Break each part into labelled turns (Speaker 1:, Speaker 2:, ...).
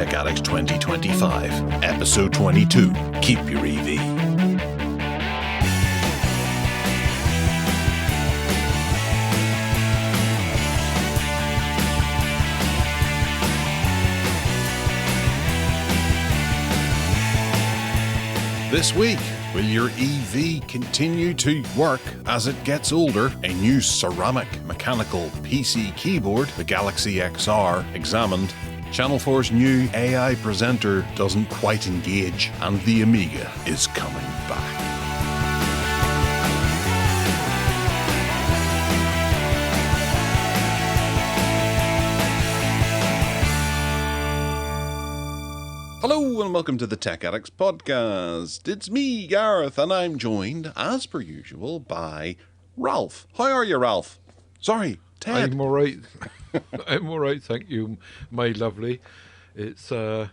Speaker 1: Tech Addicts 2025, Episode 22, Keep Your EV. This week, will your EV continue to work as it gets older? A new ceramic mechanical PC keyboard, the Galaxy XR, examined. Channel 4's new AI presenter doesn't quite engage, and the Amiga is coming back. Hello and welcome to the Tech Addicts podcast. It's me, Gareth, and I'm joined, as per usual, by Ralph. How are you, Ralph? Sorry, Ted.
Speaker 2: I'm all right. I'm all right, thank you, my lovely. It's the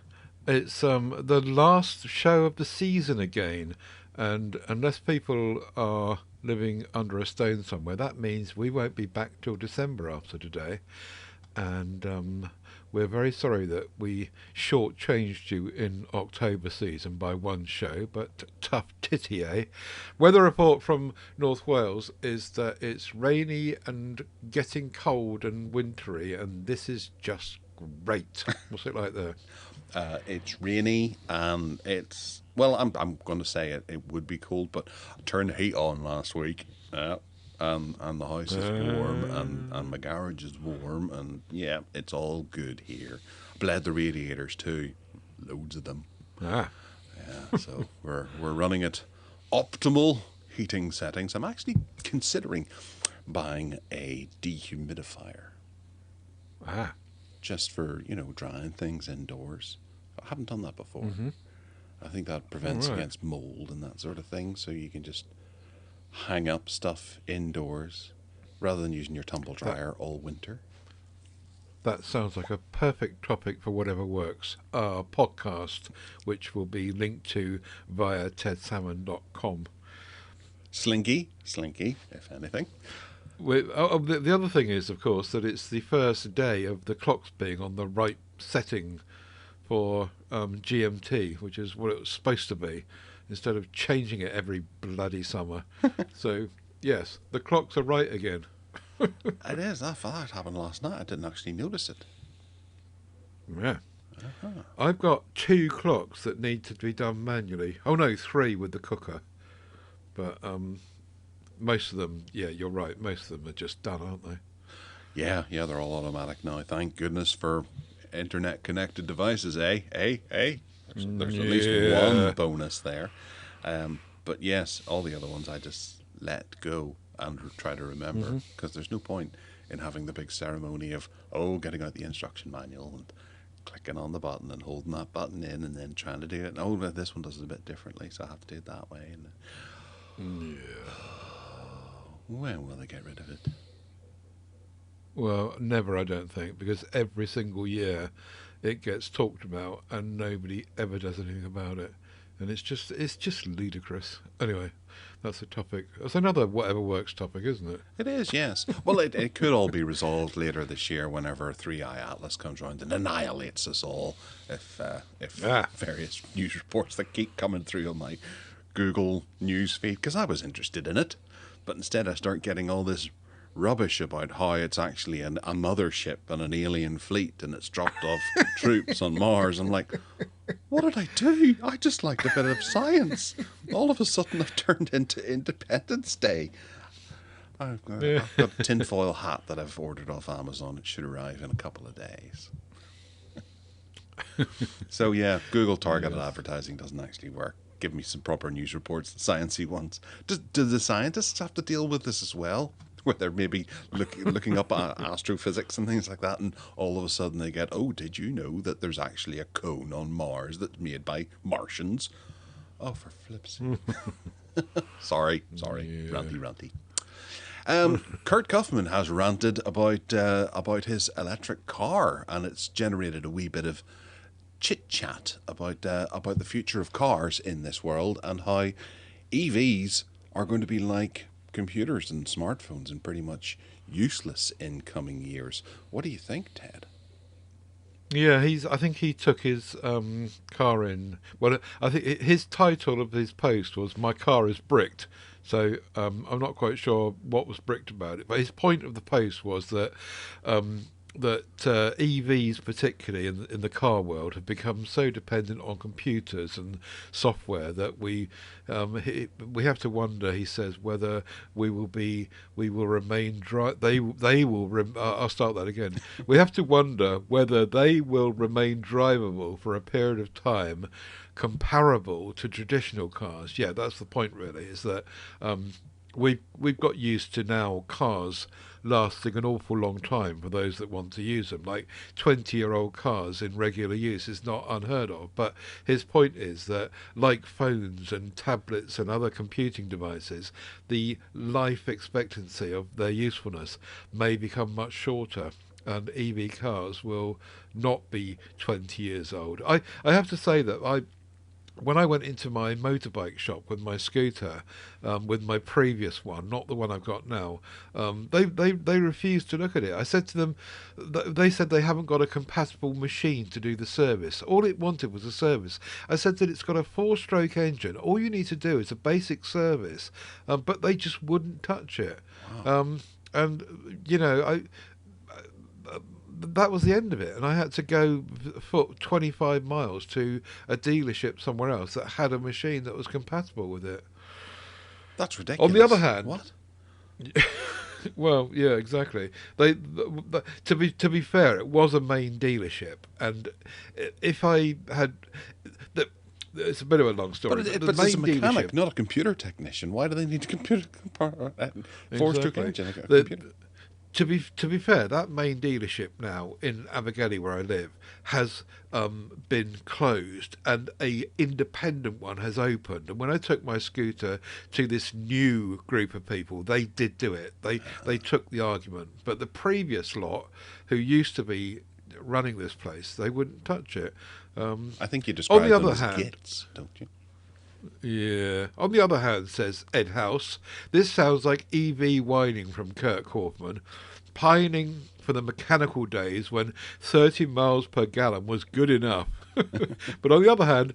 Speaker 2: last show of the season again, and unless people are living under a stone somewhere, that means we won't be back till December after today, and we're very sorry that we shortchanged you in October season by one show, but tough titty, eh? Weather report from North Wales is that it's rainy and getting cold and wintry, and this is just great. What's it like there?
Speaker 1: It's rainy and it's, well, I'm going to say it would be cold, but I turned the heat on last week. And the house is warm, and my garage is warm, and yeah, it's all good here. Bled the radiators too, loads of them. Yeah, so we're running at optimal heating settings. I'm actually considering buying a dehumidifier. Just for, drying things indoors. I haven't done that before. Mm-hmm. I think that prevents against mold and that sort of thing, so you can just hang up stuff indoors rather than using your tumble dryer all winter.
Speaker 2: That sounds like a perfect topic for whatever works. Our podcast, which will be linked to via tedsalmon.com.
Speaker 1: Slinky, if anything.
Speaker 2: The other thing is, of course, that it's the first day of the clocks being on the right setting for GMT, which is what it was supposed to be, instead of changing it every bloody summer. So, yes, the clocks are right again.
Speaker 1: It is. That happened last night. I didn't actually notice it.
Speaker 2: Yeah. Uh-huh. I've got 2 clocks that need to be done manually. Oh, no, 3 with the cooker. But most of them, yeah, you're right, most of them are just done, aren't they?
Speaker 1: Yeah, they're all automatic now. Thank goodness for internet-connected devices, eh? There's at least one bonus there. But yes, all the other ones I just let go and try to remember, because there's no point in having the big ceremony of, getting out the instruction manual and clicking on the button and holding that button in and then trying to do it. But this one does it a bit differently, so I have to do it that way. And when will they get rid of it?
Speaker 2: Well, never, I don't think, because every single year it gets talked about and nobody ever does anything about it, and it's just ludicrous. Anyway, that's a topic. That's another whatever works topic, isn't it?
Speaker 1: It is, yes. Well, it could all be resolved later this year whenever 3i Atlas comes around and annihilates us all. If various news reports that keep coming through on my Google news feed, because I was interested in it, but instead I start getting all this rubbish about how it's actually a mothership and an alien fleet and it's dropped off troops on Mars. I'm like, what did I do? I just liked a bit of science. All of a sudden I've turned into Independence Day. I've got a tinfoil hat that I've ordered off Amazon. It should arrive in a couple of days. So yeah, Google targeted advertising doesn't actually work. Give me some proper news reports, the sciencey ones. Do the scientists have to deal with this as well? Where they're maybe looking up astrophysics and things like that, and all of a sudden they get, did you know that there's actually a cone on Mars that's made by Martians? Oh, for flip's sake. Sorry, ranty. Kurt Kaufman has ranted about his electric car, and it's generated a wee bit of chit-chat about the future of cars in this world and how EVs are going to be like computers and smartphones and pretty much useless in coming years. What do you think, Ted?
Speaker 2: Yeah, I think he took his car in. Well, I think his title of his post was "My car is bricked." So I'm not quite sure what was bricked about it, but his point of the post was that um, EVs, particularly in the car world, have become so dependent on computers and software that we have to wonder. He says whether we will remain dry. They will. I'll start that again. We have to wonder whether they will remain drivable for a period of time comparable to traditional cars. Yeah, that's the point. Really, is that we've got used to now cars lasting an awful long time for those that want to use them. Like 20-year-old cars in regular use is not unheard of. But his point is that, like phones and tablets and other computing devices, the life expectancy of their usefulness may become much shorter. And EV cars will not be 20 years old. I have to say that when I went into my motorbike shop with my scooter, with my previous one, not the one I've got now, they refused to look at it. I said to them, they said they haven't got a compatible machine to do the service. All it wanted was a service. I said that it's got a 4-stroke engine. All you need to do is a basic service, but they just wouldn't touch it.
Speaker 1: Wow.
Speaker 2: And that was the end of it, and I had to go foot 25 miles to a dealership somewhere else that had a machine that was compatible with it.
Speaker 1: That's
Speaker 2: On the other
Speaker 1: ridiculous.
Speaker 2: hand,
Speaker 1: What?
Speaker 2: well, yeah, exactly. To be fair, it was a main dealership, and if I had, the, it's a bit of a long story.
Speaker 1: But
Speaker 2: The
Speaker 1: it's a
Speaker 2: main
Speaker 1: mechanic,
Speaker 2: dealership,
Speaker 1: not a computer technician. Why do they need a computer four-stroke
Speaker 2: exactly.
Speaker 1: engine? A
Speaker 2: The,
Speaker 1: computer.
Speaker 2: to be fair, that main dealership now in Abergele, where I live, has been closed, and a independent one has opened. And when I took my scooter to this new group of people, they did do it. They took the argument, but the previous lot, who used to be running this place, they wouldn't touch it.
Speaker 1: I think you
Speaker 2: On the
Speaker 1: describe them
Speaker 2: other
Speaker 1: as
Speaker 2: hand,
Speaker 1: gits, don't you?
Speaker 2: yeah. On the other hand, says Ed House, this sounds like EV whining from Kirk Hoffman, pining for the mechanical days when 30 miles per gallon was good enough. But on the other hand,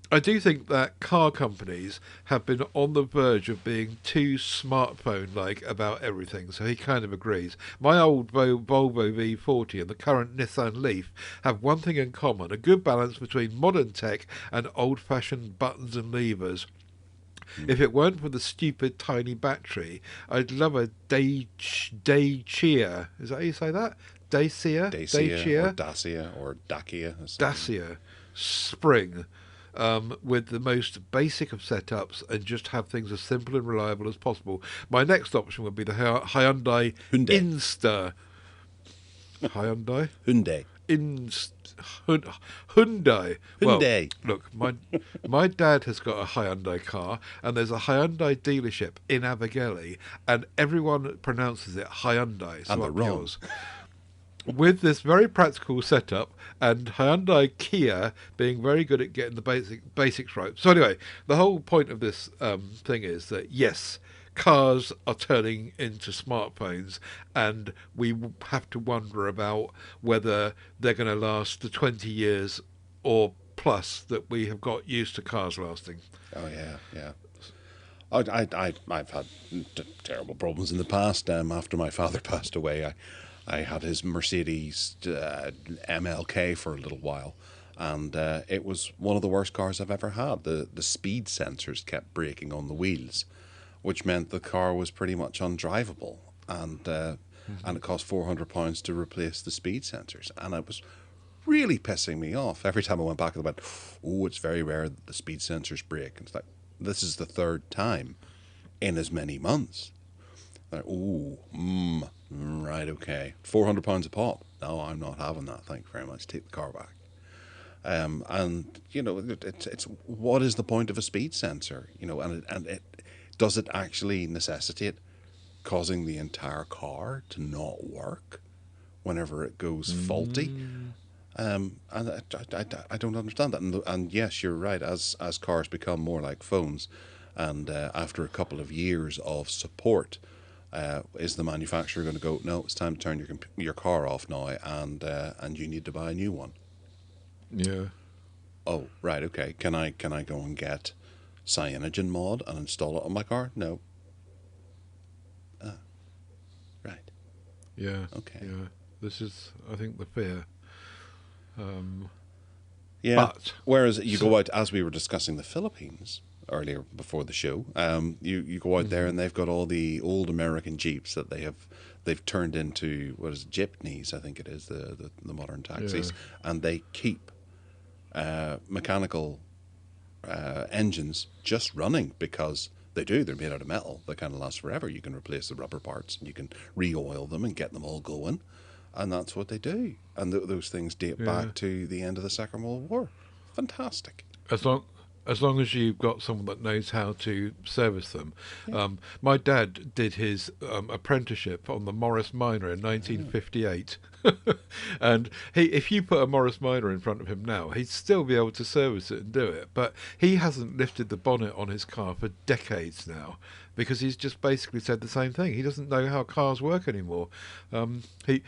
Speaker 2: I do think that car companies have been on the verge of being too smartphone-like about everything, so he kind of agrees. My old Volvo V40 and the current Nissan Leaf have one thing in common: a good balance between modern tech and old-fashioned buttons and levers. If it weren't for the stupid tiny battery, I'd love a Dacia. Is that how you say that? Dacia?
Speaker 1: Dacia or Dacia or Dacia.
Speaker 2: Dacia Spring, with the most basic of setups, and just have things as simple and reliable as possible. My next option would be the Hyundai
Speaker 1: Hyundai.
Speaker 2: Insta. Hyundai?
Speaker 1: Hyundai.
Speaker 2: Inst- Hyundai. Well,
Speaker 1: Hyundai.
Speaker 2: look, my dad has got a Hyundai car, and there's a Hyundai dealership in Abergele, and everyone pronounces it Hyundai. So
Speaker 1: And they're
Speaker 2: up
Speaker 1: wrong.
Speaker 2: yours. With this very practical setup, and Hyundai Kia being very good at getting the basics right. So anyway, the whole point of this thing is that yes, cars are turning into smartphones, and we have to wonder about whether they're going to last the 20 years or plus that we have got used to cars lasting.
Speaker 1: Oh yeah, yeah. I've had terrible problems in the past. After my father passed away, I had his Mercedes MLK for a little while, and it was one of the worst cars I've ever had. The speed sensors kept breaking on the wheels, which meant the car was pretty much undrivable, and it cost £400 to replace the speed sensors, and it was really pissing me off every time I went back and went, oh, it's very rare that the speed sensors break. And it's like, this is the third time in as many months. Like, oh, right, okay. £400 a pop. No, I'm not having that. Thank you very much. Take the car back. And you know, it's what is the point of a speed sensor? You know, and it does it actually necessitate causing the entire car to not work whenever it goes faulty? And I don't understand that. And yes, you're right. As cars become more like phones, and after a couple of years of support, is the manufacturer going to go, no, it's time to turn your car off now, and you need to buy a new one?
Speaker 2: Yeah.
Speaker 1: Oh, right, okay. Can I go and get Cyanogen mod and install it on my car? No. Ah, right.
Speaker 2: Yeah.
Speaker 1: Okay.
Speaker 2: Yeah. This is, I think, the fear. Um,
Speaker 1: Yeah.
Speaker 2: but
Speaker 1: Whereas you
Speaker 2: so,
Speaker 1: go out, as we were discussing the Philippines earlier before the show, you go out there
Speaker 2: mhm,
Speaker 1: and they've got all the old American Jeeps that they've turned into, what is it, jeepneys, I think it is, the modern
Speaker 2: yeah.
Speaker 1: taxis, and they keep mechanical engines just running because they do. They're made out of metal. They kind of last forever. You can replace the rubber parts and you can re-oil them and get them all going. And that's what they do. And those things date
Speaker 2: Yeah.
Speaker 1: back to the end of the Second World War. Fantastic.
Speaker 2: As long as long as you've got someone that knows how to service them.
Speaker 1: Yeah.
Speaker 2: My dad did his apprenticeship on the Morris Minor in 1958, and if you put a Morris Minor in front of him now, he'd still be able to service it and do it. But he hasn't lifted the bonnet on his car for decades now because he's just basically said the same thing. He doesn't know how cars work anymore. He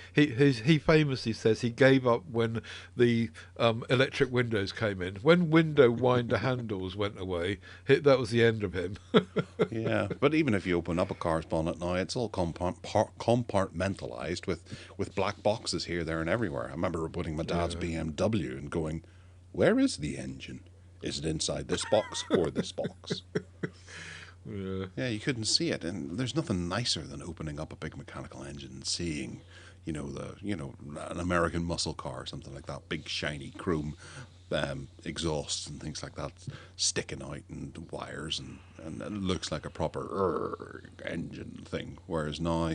Speaker 2: famously says he gave up when the electric windows came in. When window winder handles went away, that was the end of him.
Speaker 1: Yeah, but even if you open up a car's bonnet now, it's all compartmentalized with black boxes here, there, and everywhere. I remember putting my dad's
Speaker 2: Yeah,
Speaker 1: BMW and going, "Where is the engine? Is it inside this box or this box?"
Speaker 2: yeah,
Speaker 1: Yeah, you couldn't see it, and there's nothing nicer than opening up a big mechanical engine and seeing, an American muscle car or something like that, big shiny chrome exhausts and things like that sticking out and wires and it looks like a proper engine thing. Whereas now,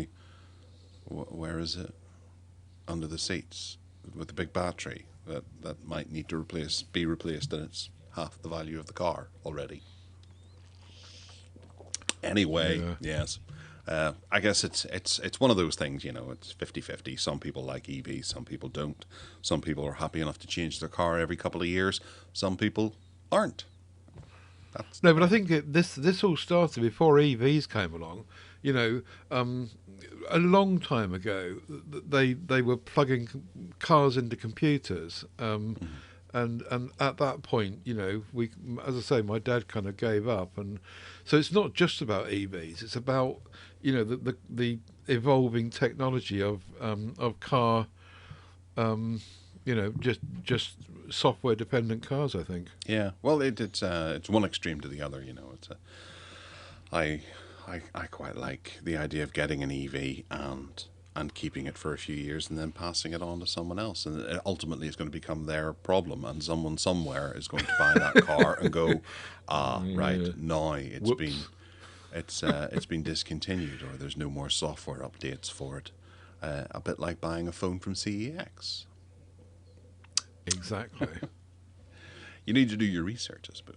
Speaker 1: where is it? Under the seats with a big battery that might need to be replaced, and it's half the value of the car already. Anyway,
Speaker 2: yeah.
Speaker 1: yes. I guess it's one of those things, it's 50-50. Some people like EVs, some people don't. Some people are happy enough to change their car every couple of years. Some people aren't. That's the
Speaker 2: No, but I
Speaker 1: way.
Speaker 2: think this all started before EVs came along. You know, a long time ago, they were plugging cars into computers,
Speaker 1: Mhm.
Speaker 2: and at that point, we, as I say, my dad kind of gave up, and so it's not just about EVs. It's about the evolving technology of car, um, just software dependent cars. I think.
Speaker 1: Yeah, well, it's one extreme to the other. I I quite like the idea of getting an EV and keeping it for a few years and then passing it on to someone else, and it ultimately is going to become their problem, and someone somewhere is going to buy that car and go, ah, right,
Speaker 2: Yeah.
Speaker 1: now it's been
Speaker 2: Whoops.
Speaker 1: it's been discontinued, or there's no more software updates for it. A bit like buying a phone from CEX.
Speaker 2: Exactly.
Speaker 1: You need to do your research, I suppose.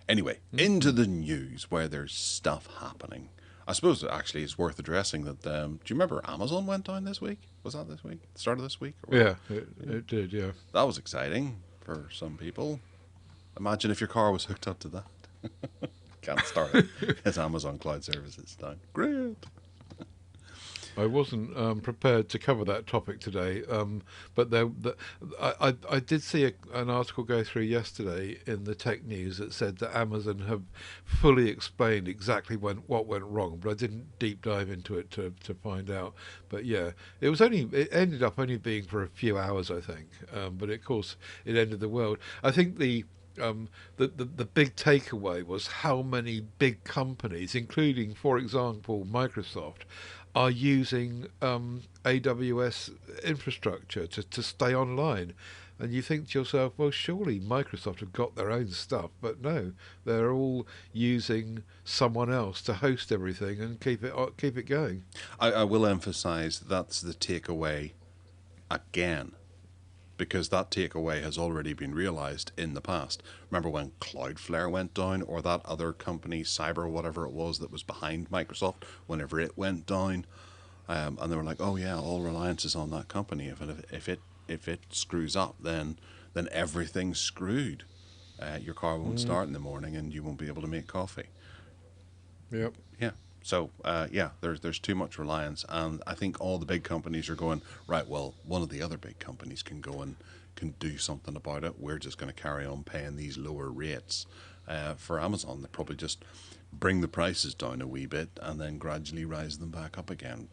Speaker 1: Anyway, into
Speaker 2: Mm.
Speaker 1: the news where there's stuff happening. I suppose actually it's worth addressing that. Do you remember Amazon went down this week? Was that this week? Start of this week? Or
Speaker 2: Yeah,
Speaker 1: yeah,
Speaker 2: it did. Yeah.
Speaker 1: that was exciting for some people. Imagine if your car was hooked up to that. Can't start it because Amazon Cloud Services is down. Great.
Speaker 2: I wasn't prepared to cover that topic today, but I did see an article go through yesterday in the tech news that said that Amazon have fully explained exactly what went wrong, but I didn't deep dive into it to find out. But yeah, it ended up only being for a few hours, I think, but of course it ended the world. I think the big takeaway was how many big companies, including, for example, Microsoft, are using AWS infrastructure to stay online. And you think to yourself, well, surely Microsoft have got their own stuff, but no, they're all using someone else to host everything and keep it going.
Speaker 1: I will emphasize that's the takeaway again, because that takeaway has already been realized in the past. Remember when Cloudflare went down, or that other company, Cyber, whatever it was, that was behind Microsoft, whenever it went down, and they were like, "Oh yeah, all reliance is on that company. If it screws up, then everything's screwed. Your car won't
Speaker 2: Mm,
Speaker 1: start in the morning, and you won't be able to make coffee."
Speaker 2: yep.
Speaker 1: Yeah, So yeah, there's too much reliance, and I think all the big companies are going right. Well, one of the other big companies can go and can do something about it. We're just going to carry on paying these lower rates for Amazon. They probably just bring the prices down a wee bit and then gradually rise them back up again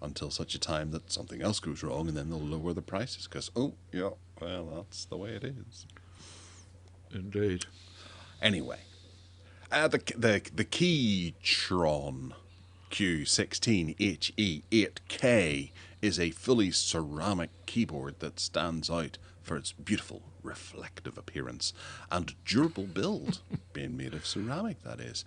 Speaker 1: until such a time that something else goes wrong, and then they'll lower the prices because oh yeah, well that's the way it is.
Speaker 2: Indeed.
Speaker 1: Anyway. The Keytron Q16HE8K is a fully ceramic keyboard that stands out for its beautiful reflective appearance and durable build, being made of ceramic, that is.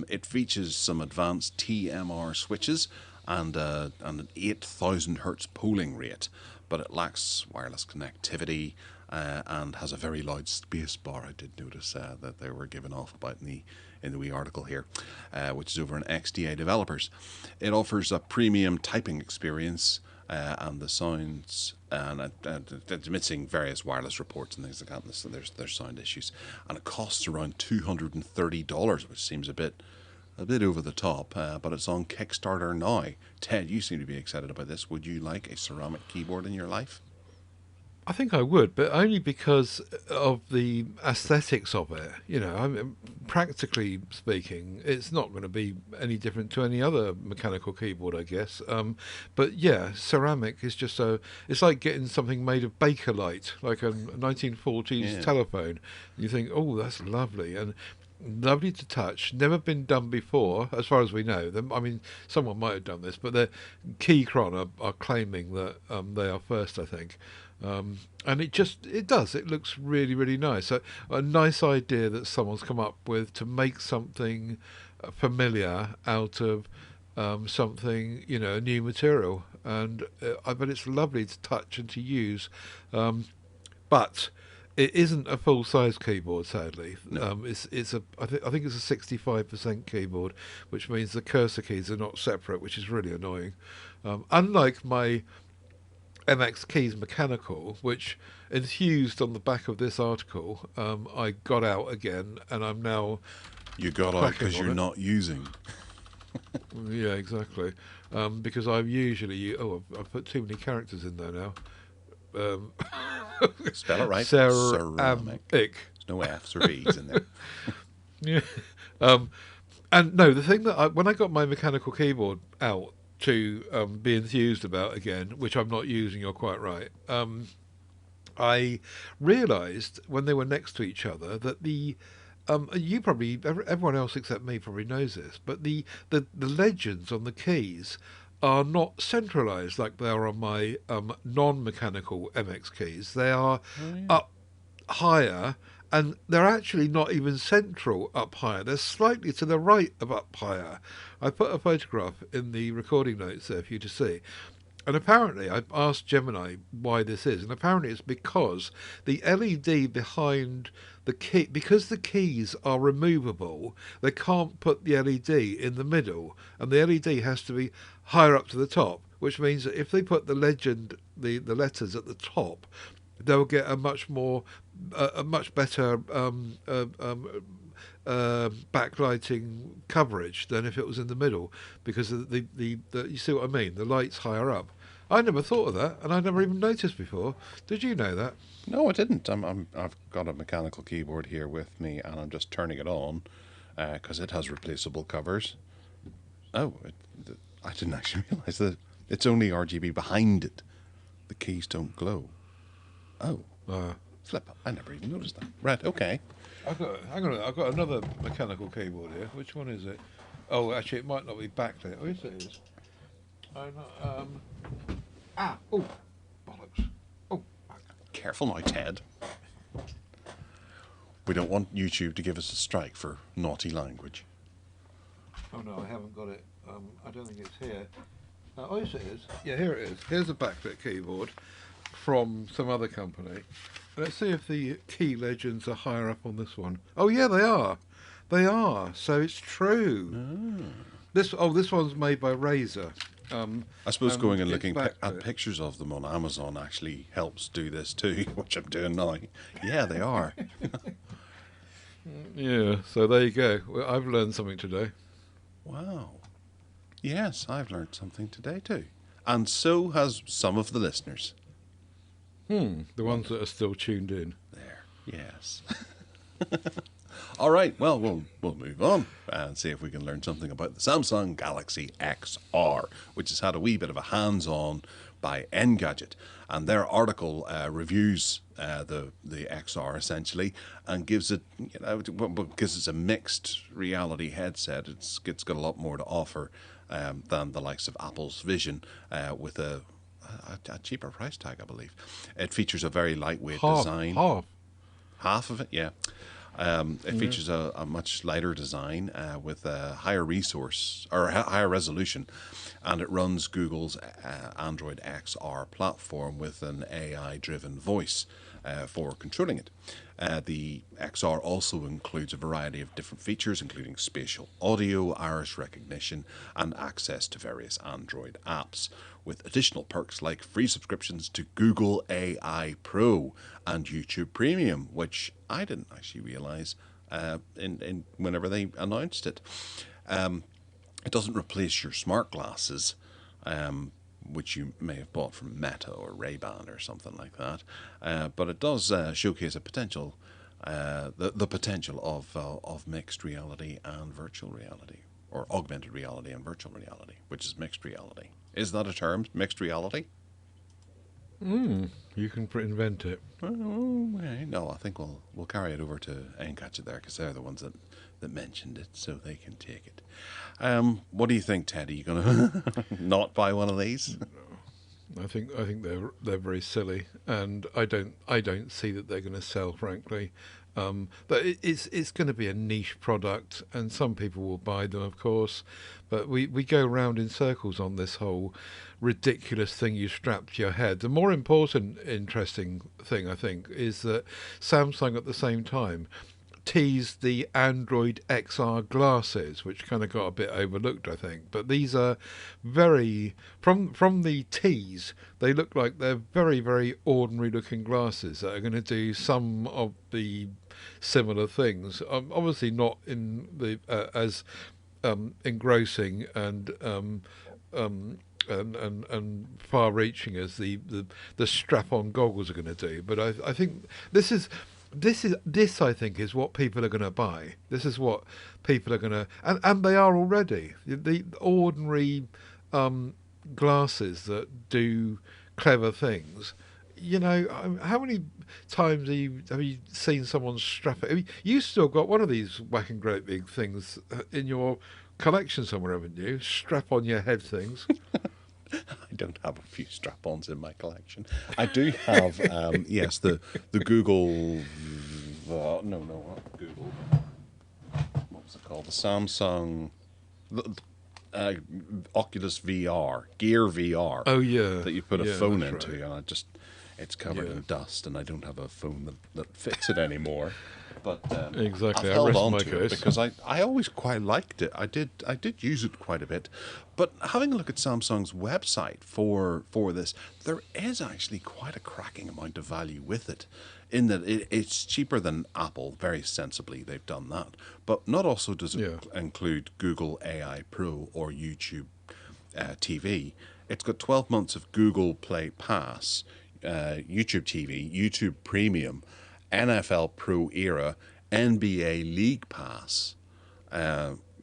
Speaker 1: It features some advanced TMR switches and an 8,000 hertz polling rate, but it lacks wireless connectivity and has a very loud space bar. I did notice that they were given off about in the wee article here, which is over on XDA Developers. It offers a premium typing experience and the sounds, and it's missing various wireless reports and things like that. So there's sound issues, and it costs around $230, which seems a bit over the top, but it's on Kickstarter now. Ted, you seem to be excited about this. Would you like a ceramic keyboard in your life?
Speaker 2: I think I would, but only because of the aesthetics of it. You know, I mean, practically speaking, it's not going to be any different to any other mechanical keyboard, I guess. But yeah, ceramic is just so. It's like getting something made of Bakelite, like a 1940s telephone. You think, oh, that's lovely, and lovely to touch. Never been done before, as far as we know. I mean, someone might have done this, but the Keychron are claiming that they are first, I think. And it does. It looks really, really nice. A nice idea that someone's come up with to make something familiar out of something, you know, a new material. And I bet it's lovely to touch and to use. But it isn't a full-size keyboard, sadly.
Speaker 1: No.
Speaker 2: I think it's a 65% keyboard, which means the cursor keys are not separate, which is really annoying. Unlike my MX Keys Mechanical, which enthused on the back of this article, I got out again, and I'm now.
Speaker 1: You got out because you're not using.
Speaker 2: Yeah, exactly. Because I've usually I've put too many characters in there now.
Speaker 1: Spell it right.
Speaker 2: Ceramic.
Speaker 1: There's no F's or B's in there.
Speaker 2: Yeah. And no, the thing that when I got my mechanical keyboard out to be enthused about again, which I'm not using, you're quite right, I realised when they were next to each other that you probably, everyone else except me probably knows this, but the legends on the keys are not centralised like they are on my non-mechanical MX keys. They are up higher, and they're actually not even central up higher. They're slightly to the right of up higher. I put a photograph in the recording notes there for you to see. And apparently, I asked Gemini why this is, and apparently it's because the LED behind the key, because the keys are removable, they can't put the LED in the middle, and the LED has to be higher up to the top, which means that if they put the legend, the letters at the top, they'll get a much better backlighting coverage than if it was in the middle, because the you see what I mean? The light's higher up. I never thought of that, and I never even noticed before. Did you know that?
Speaker 1: No, I didn't. I've got a mechanical keyboard here with me, and I'm just turning it on because it has replaceable covers. Oh, I didn't actually realise that it's only RGB behind it. The keys don't glow. Oh, flip! I never even noticed that. Right, okay.
Speaker 2: I've got another mechanical keyboard here. Which one is it? Oh, actually, it might not be backlit. Oh, yes, it is. Oh, bollocks. Oh.
Speaker 1: Careful now, Ted. We don't want YouTube to give us a strike for naughty language.
Speaker 2: Oh, no, I haven't got it. I don't think it's here. Oh, yes, it is. Yeah, here it is. Here's a backlit keyboard from some other company. Let's see if the key legends are higher up on this one. Oh, yeah, they are. They are. So it's true. This one's made by Razer.
Speaker 1: I suppose going and looking at pictures of them on Amazon actually helps do this too, which I'm doing now. Yeah, they are.
Speaker 2: Yeah, so there you go. Well, I've learned something today.
Speaker 1: Wow. Yes, I've learned something today too. And so has some of the listeners.
Speaker 2: The ones that are still tuned in.
Speaker 1: There. Yes. All right. Well, we'll move on and see if we can learn something about the Samsung Galaxy XR, which has had a wee bit of a hands-on by Engadget, and their article reviews the XR essentially and gives it, because it's a mixed reality headset, it's got a lot more to offer than the likes of Apple's Vision with a cheaper price tag, I believe. It features a very lightweight design. Half of it, yeah. It features a much lighter design with a higher resource or higher resolution, and it runs Google's Android XR platform with an AI-driven voice for controlling it. The XR also includes a variety of different features, including spatial audio, iris recognition, and access to various Android apps, with additional perks like free subscriptions to Google AI Pro and YouTube Premium, which I didn't actually realize in whenever they announced it. It doesn't replace your smart glasses, which you may have bought from Meta or Ray-Ban or something like that, but it does showcase a potential, the potential of mixed reality and virtual reality, or augmented reality and virtual reality, which is mixed reality. Is that a term, mixed reality?
Speaker 2: You can invent it.
Speaker 1: No, I think we'll carry it over to Engadget there, because they're the ones that mentioned it, so they can take it. What do you think, Ted? Are you gonna not buy one of these?
Speaker 2: I think they're very silly, and I don't see that they're going to sell, frankly. But it's going to be a niche product, and some people will buy them, of course. But we go round in circles on this whole ridiculous thing you strap to your head. The more important, interesting thing, I think, is that Samsung at the same time teased the Android XR glasses, which kind of got a bit overlooked, I think. But these are very, from the tease, they look like they're very, very ordinary looking glasses that are going to do some of the similar things. Obviously not in the as engrossing and far-reaching as the strap-on goggles are going to do. But I think this I think is what people are going to buy. This is what people are going to, and they are already the ordinary glasses that do clever things. How many times have you seen someone strap it? I mean, you still got one of these whacking great big things in your collection somewhere, haven't you? Strap on your head things.
Speaker 1: I don't have a few strap-ons in my collection. I do have, yes, the Google. Not Google. What was it called? The Samsung Oculus VR, Gear VR.
Speaker 2: Oh yeah,
Speaker 1: that you put a phone into,
Speaker 2: right.
Speaker 1: And it's covered in dust, and I don't have a phone that fits it anymore. But
Speaker 2: exactly,
Speaker 1: I've
Speaker 2: I
Speaker 1: held
Speaker 2: rest
Speaker 1: on
Speaker 2: my
Speaker 1: to
Speaker 2: case.
Speaker 1: it because I always quite liked it. I did use it quite a bit. But having a look at Samsung's website for this, there is actually quite a cracking amount of value with it, in that it's cheaper than Apple. Very sensibly, they've done that. But not also does it include Google AI Pro or YouTube TV. It's got 12 months of Google Play Pass, YouTube TV, YouTube Premium, NFL Pro Era, NBA League Pass,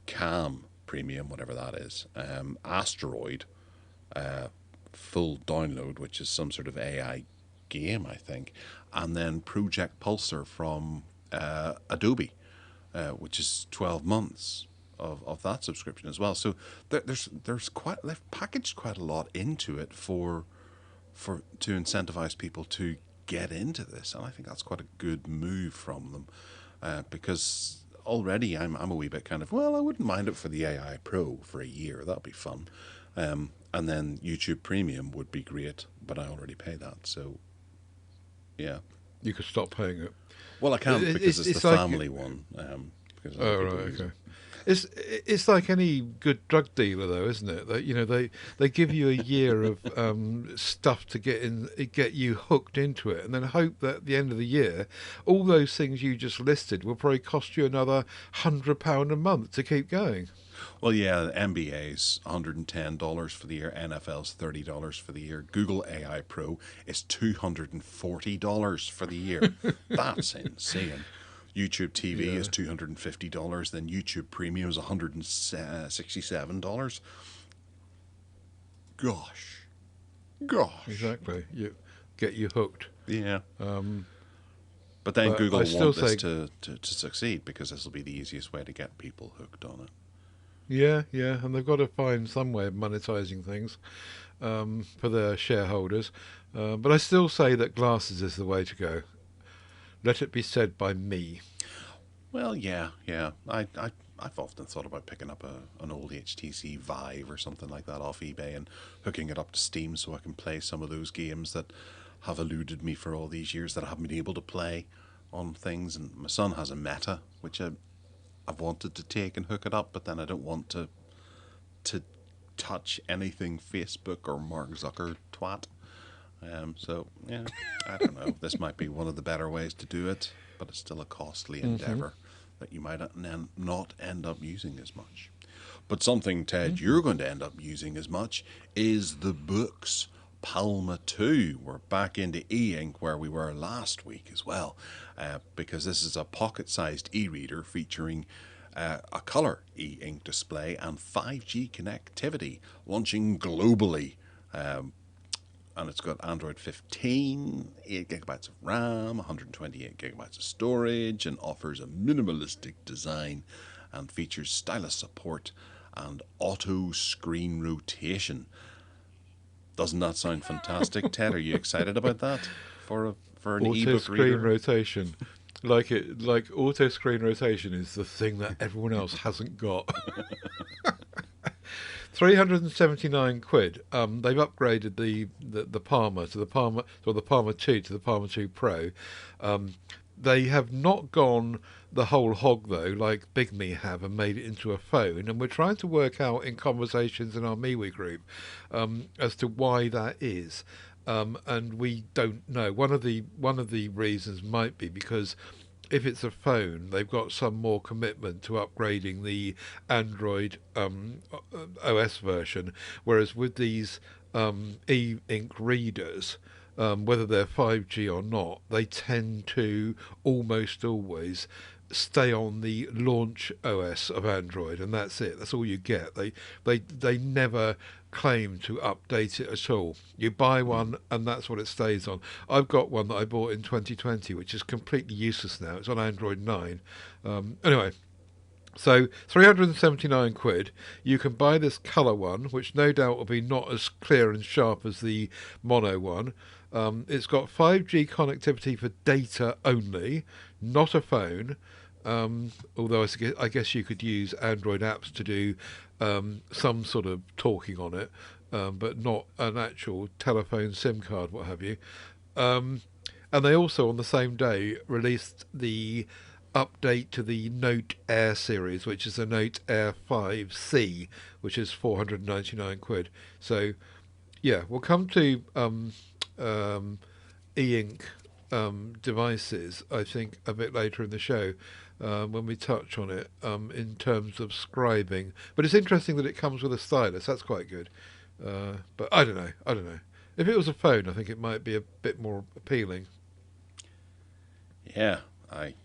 Speaker 1: Cam Premium, whatever that is, Asteroid, full download, which is some sort of AI game, I think, and then Project Pulsar from Adobe, which is 12 months of that subscription as well. So there's quite, they've packaged quite a lot into it to incentivize people to get into this, and I think that's quite a good move from them, because already I'm a wee bit kind of, well, I wouldn't mind it for the AI Pro for a year, that'd be fun, and then YouTube Premium would be great, but I already pay that, so yeah.
Speaker 2: You could stop paying it.
Speaker 1: Well, I can't, because it's the like family one. Because
Speaker 2: okay. It's like any good drug dealer, though, isn't it? That they give you a year of stuff to get you hooked into it, and then hope that at the end of the year, all those things you just listed will probably cost you another £100 a month to keep going.
Speaker 1: Well, yeah, NBA's $110 for the year, NFL's $30 for the year, Google AI Pro is $240 for the year. That's insane. YouTube TV is
Speaker 2: Yeah,
Speaker 1: $250, then YouTube Premium is $167. Gosh. Gosh.
Speaker 2: exactly. You get you hooked.
Speaker 1: Yeah.
Speaker 2: Um,
Speaker 1: But then
Speaker 2: but
Speaker 1: Google
Speaker 2: I
Speaker 1: will
Speaker 2: still
Speaker 1: want this
Speaker 2: say,
Speaker 1: to succeed because this will be the easiest way to get people hooked on it.
Speaker 2: yeah, yeah, and they've got to find some way of monetizing things for their shareholders. But I still say that glasses is the way to go. Let it be said by me.
Speaker 1: Well, yeah, yeah. I've often thought about picking up an old HTC Vive or something like that off eBay and hooking it up to Steam so I can play some of those games that have eluded me for all these years that I haven't been able to play on things. And my son has a Meta, which I've wanted to take and hook it up, but then I don't want to touch anything Facebook or Mark Zucker twat. So yeah, I don't know. This might be one of the better ways to do it, but it's still a costly
Speaker 2: Hmm.
Speaker 1: endeavor that you might not end up using as much. But something, Ted, you're going to end up using as much is the BOOX Palma 2. We're back into e-ink where we were last week as well, because this is a pocket-sized e-reader featuring a color e-ink display and 5G connectivity, launching globally. And it's got Android 15, 8 gigabytes of RAM, 128 gigabytes of storage, and offers a minimalistic design and features stylus support and auto screen rotation. Doesn't that sound fantastic, Ted? Are you excited about that for an
Speaker 2: Auto
Speaker 1: ebook
Speaker 2: screen
Speaker 1: reader?
Speaker 2: rotation. Like auto screen rotation is the thing that everyone else hasn't got. 379 quid. They've upgraded the Palma to the Palma, or the Palma 2 to the Palma 2 Pro. They have not gone the whole hog though, like Big Me have, and made it into a phone. And we're trying to work out in conversations in our MeWe group as to why that is. And we don't know. One of the reasons might be because if it's a phone, they've got some more commitment to upgrading the Android OS version, whereas with these e-ink readers, whether they're 5G or not, they tend to almost always stay on the launch OS of Android, and that's it. That's all you get. They never claim to update it at all. You buy one, and that's what it stays on. I've got one that I bought in 2020, which is completely useless now. It's on Android 9. Anyway. So 379 quid. You can buy this colour one, which no doubt will be not as clear and sharp as the mono one. It's got 5G connectivity for data only, not a phone. Although I guess you could use Android apps to do some sort of talking on it, but not an actual telephone SIM card, what have you. Um, and they also, on the same day, released the update to the Note Air series, which is the Note Air 5C, which is 499 quid. So, yeah, we'll come to e-ink devices, I think, a bit later in the show when we touch on it in terms of scribing. But it's interesting that it comes with a stylus. That's quite good. But I don't know. I don't know. If it was a phone, I think it might be a bit more appealing.
Speaker 1: Yeah, I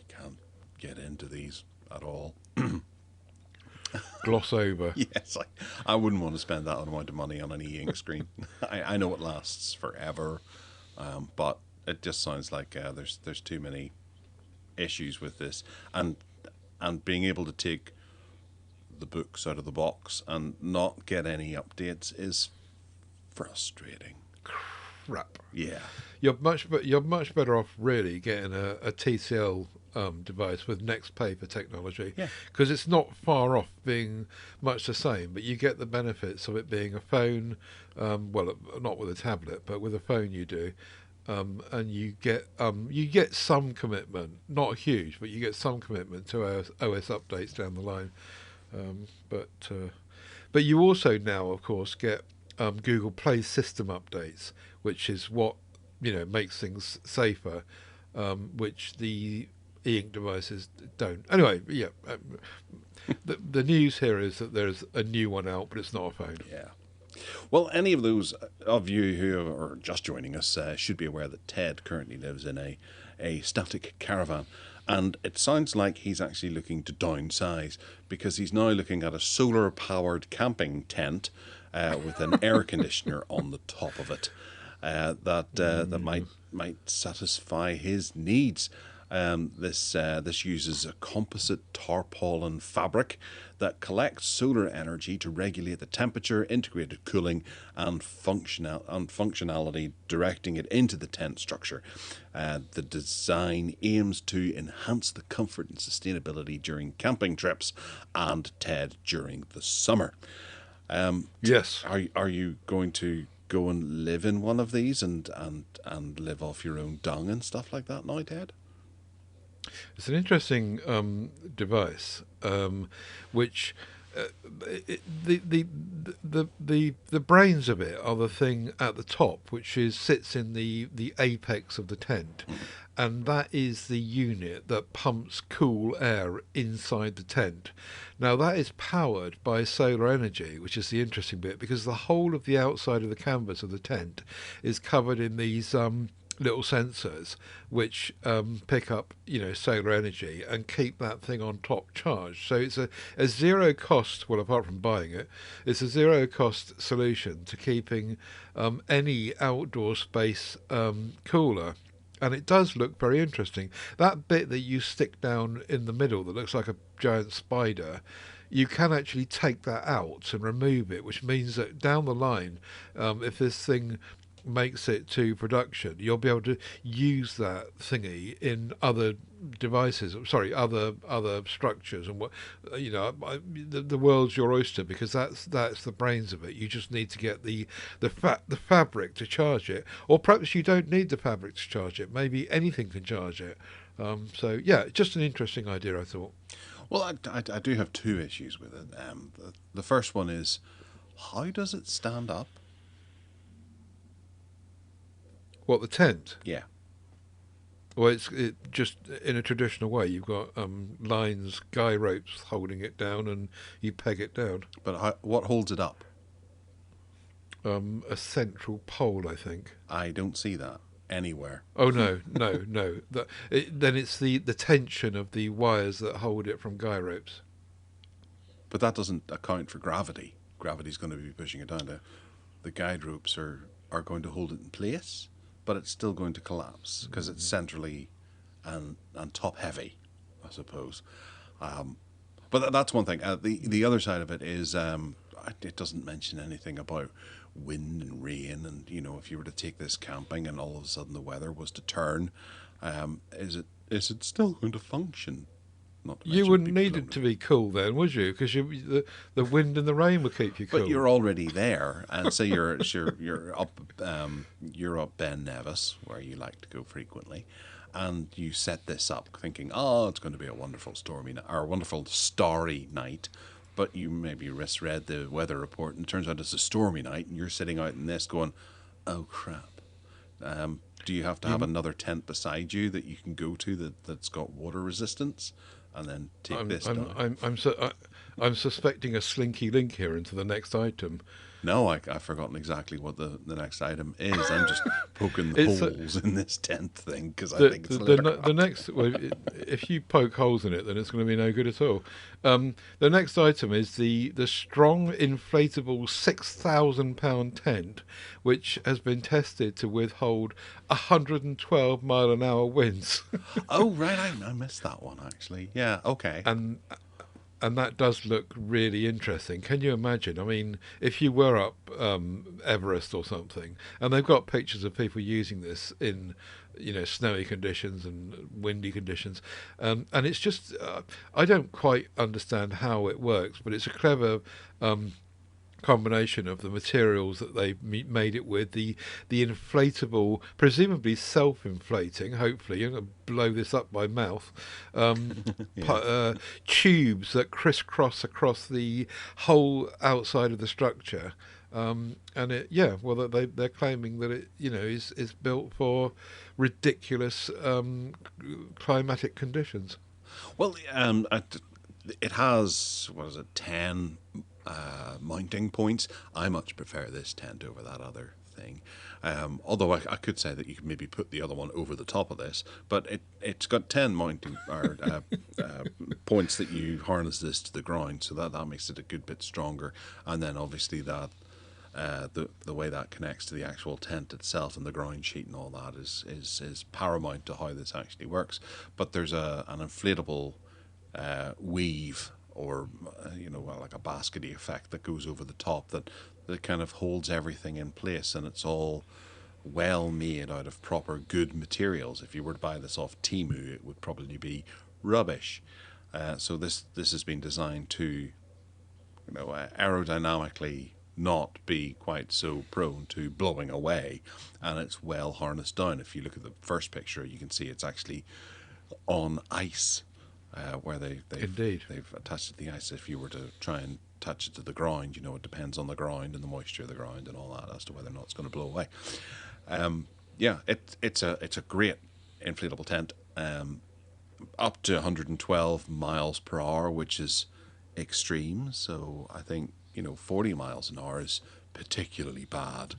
Speaker 1: can't get into these at all.
Speaker 2: Gloss over.
Speaker 1: Yes, I wouldn't want to spend that amount of money on an e-ink screen. I know it lasts forever, but it just sounds like there's too many issues with this, and being able to take the books out of the box and not get any updates is frustrating.
Speaker 2: Crap.
Speaker 1: Yeah,
Speaker 2: You're much better off really getting a TCL device with next paper technology,
Speaker 1: yeah,
Speaker 2: because it's not far off being much the same, but you get the benefits of it being a phone. Well, not with a tablet, but with a phone you do. And you get some commitment, not huge, but you get some commitment to OS updates down the line. But you also now, of course, get Google Play system updates, which is what makes things safer. Which the e-ink devices don't. Anyway, yeah. The news here is that there's a new one out, but it's not a phone.
Speaker 1: Yeah. Well, any of those of you who are just joining us should be aware that Ted currently lives in a static caravan. And it sounds like he's actually looking to downsize because he's now looking at a solar-powered camping tent with an air conditioner on the top of it that might satisfy his needs. This uses a composite tarpaulin fabric that collects solar energy to regulate the temperature, integrated cooling, and functionality, directing it into the tent structure. The design aims to enhance the comfort and sustainability during camping trips and Ted during the summer.
Speaker 2: Yes.
Speaker 1: Are you going to go and live in one of these and live off your own dung and stuff like that now, Ted?
Speaker 2: It's an interesting device, which the brains of it are the thing at the top, which sits in the apex of the tent, and that is the unit that pumps cool air inside the tent. Now that is powered by solar energy, which is the interesting bit, because the whole of the outside of the canvas of the tent is covered in these little sensors which pick up solar energy and keep that thing on top charged. So it's a zero cost, well, apart from buying it, it's a zero cost solution to keeping any outdoor space cooler. And it does look very interesting. That bit that you stick down in the middle that looks like a giant spider, you can actually take that out and remove it, which means that down the line, if this thing makes it to production, you'll be able to use that thingy in other devices, other structures, and the world's your oyster, because that's the brains of it. You just need to get the fabric to charge it, or perhaps you don't need the fabric to charge it. Maybe anything can charge it. So yeah, just an interesting idea, I thought.
Speaker 1: Well, I do have two issues with it. The first one is, how does it stand up?
Speaker 2: What, the tent?
Speaker 1: Yeah.
Speaker 2: Well, it's just in a traditional way. You've got lines, guy ropes holding it down, and you peg it down.
Speaker 1: But what holds it up?
Speaker 2: A central pole, I think.
Speaker 1: I don't see that anywhere.
Speaker 2: Oh no. Then it's the tension of the wires that hold it from guy ropes.
Speaker 1: But that doesn't account for gravity. Gravity's going to be pushing it down. The guide ropes are going to hold it in place, but it's still going to collapse because it's centrally and top heavy, I suppose. But that's one thing. The other side of it is it doesn't mention anything about wind and rain, and if you were to take this camping and all of a sudden the weather was to turn, is it still going to function?
Speaker 2: You wouldn't need it to be cool then, would you? Because the wind and the rain would keep you cool.
Speaker 1: But you're already there, and say you're up Ben Nevis, where you like to go frequently, and you set this up thinking, it's going to be a wonderful stormy or a wonderful starry night, but you maybe misread the weather report, and it turns out it's a stormy night, and you're sitting out in this going, oh crap. Do you have to have another tent beside you that you can go to that's got water resistance? And then take this down.
Speaker 2: I'm suspecting a slinky link here into the next item.
Speaker 1: No, I've forgotten exactly what the next item is. I'm just poking the holes in this tent thing because I think it's
Speaker 2: the next. Well, if you poke holes in it, then it's going to be no good at all. The next item is the strong inflatable £6,000 tent, which has been tested to withhold 112 mile an hour winds.
Speaker 1: Oh right, I missed that one actually. Yeah, okay.
Speaker 2: And that does look really interesting. Can you imagine? I mean, if you were up Everest or something, and they've got pictures of people using this in, snowy conditions and windy conditions, and it's just, I don't quite understand how it works, but it's a clever combination of the materials that they made it with, the inflatable, presumably self-inflating, hopefully, I'm going to blow this up by mouth, tubes that crisscross across the whole outside of the structure, And they're claiming that it, is built for ridiculous climatic conditions.
Speaker 1: Well, it has, what is it, 10 mounting points. I much prefer this tent over that other thing. Although I could say that you could maybe put the other one over the top of this, but it's got 10 mounting or points that you harness this to the ground, so that makes it a good bit stronger. And then obviously that the way that connects to the actual tent itself and the ground sheet and all that is paramount to how this actually works. But there's an inflatable weave, or like a baskety effect that goes over the top that kind of holds everything in place, and it's all well made out of proper good materials. If you were to buy this off Temu, it would probably be rubbish. So this has been designed to aerodynamically not be quite so prone to blowing away, and it's well harnessed down. If you look at the first picture, you can see it's actually on ice, where they've attached it to the ice. If you were to try and attach it to the ground, it depends on the ground and the moisture of the ground and all that as to whether or not it's going to blow away. It's a great inflatable tent, up to 112 miles per hour, which is extreme. So I think 40 miles an hour is particularly bad.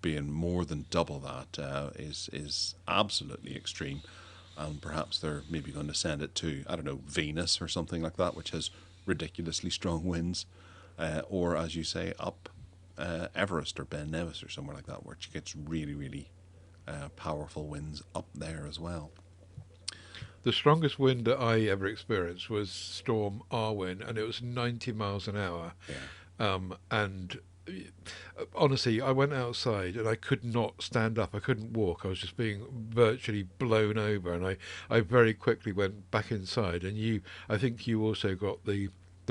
Speaker 1: Being more than double that is absolutely extreme. And perhaps they're maybe going to send it to, I don't know, Venus or something like that, which has ridiculously strong winds, or as you say, up Everest or Ben Nevis or somewhere like that, which gets really, really powerful winds up there as well.
Speaker 2: The strongest wind that I ever experienced was Storm Arwen, and it was 90 miles an hour.
Speaker 1: Yeah.
Speaker 2: And honestly, I went outside and I could not stand up. I couldn't walk. I was just being virtually blown over, and I very quickly went back inside. And I think you also got the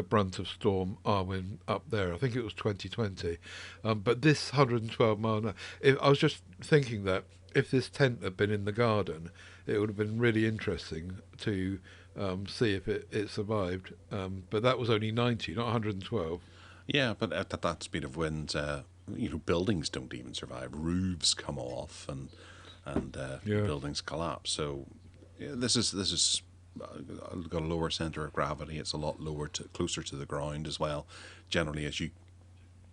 Speaker 2: brunt of Storm Arwen up there. I think it was 2020. But this 112 mile an hour, I was just thinking that if this tent had been in the garden, it would have been really interesting to see if it survived. But that was only 90, not 112.
Speaker 1: Yeah, but at that speed of wind, buildings don't even survive. Roofs come off, and buildings collapse. So this is got a lower center of gravity. It's a lot closer to the ground as well. Generally, as you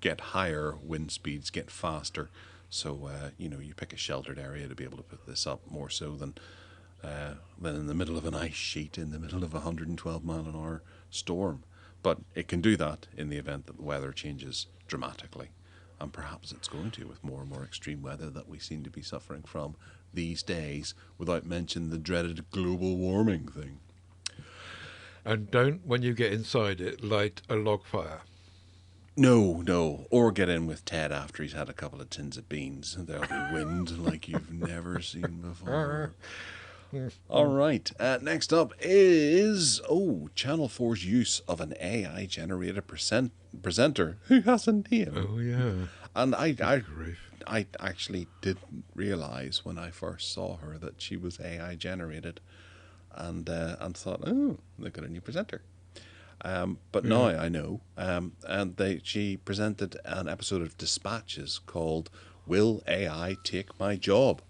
Speaker 1: get higher, wind speeds get faster. So you pick a sheltered area to be able to put this up, more so than in the middle of an ice sheet in the middle of a 112 mile an hour storm. But it can do that in the event that the weather changes dramatically. And perhaps it's going to, with more and more extreme weather that we seem to be suffering from these days, without mentioning the dreaded global warming thing.
Speaker 2: And don't, when you get inside it, light a log fire.
Speaker 1: No. Or get in with Ted after he's had a couple of tins of beans. There'll be wind like you've never seen before. All right. Next up is Channel 4's use of an AI-generated presenter who has a name.
Speaker 2: Oh yeah.
Speaker 1: And I actually didn't realize when I first saw her that she was AI-generated, and thought, they've got a new presenter. But now I know. And she presented an episode of Dispatches called "Will AI Take My Job?"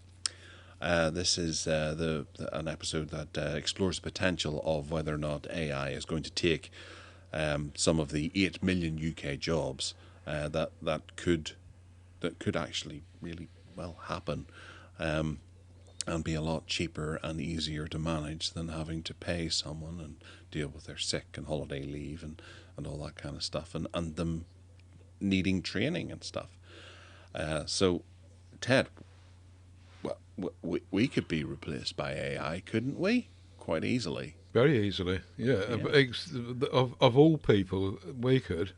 Speaker 1: This is an episode that explores the potential of whether or not AI is going to take some of the 8 million UK jobs that could actually really well happen, and be a lot cheaper and easier to manage than having to pay someone and deal with their sick and holiday leave and all that kind of stuff, and them needing training and stuff. So, Ted, we could be replaced by AI, couldn't we? Quite easily.
Speaker 2: Very easily, yeah. Of all people, we could.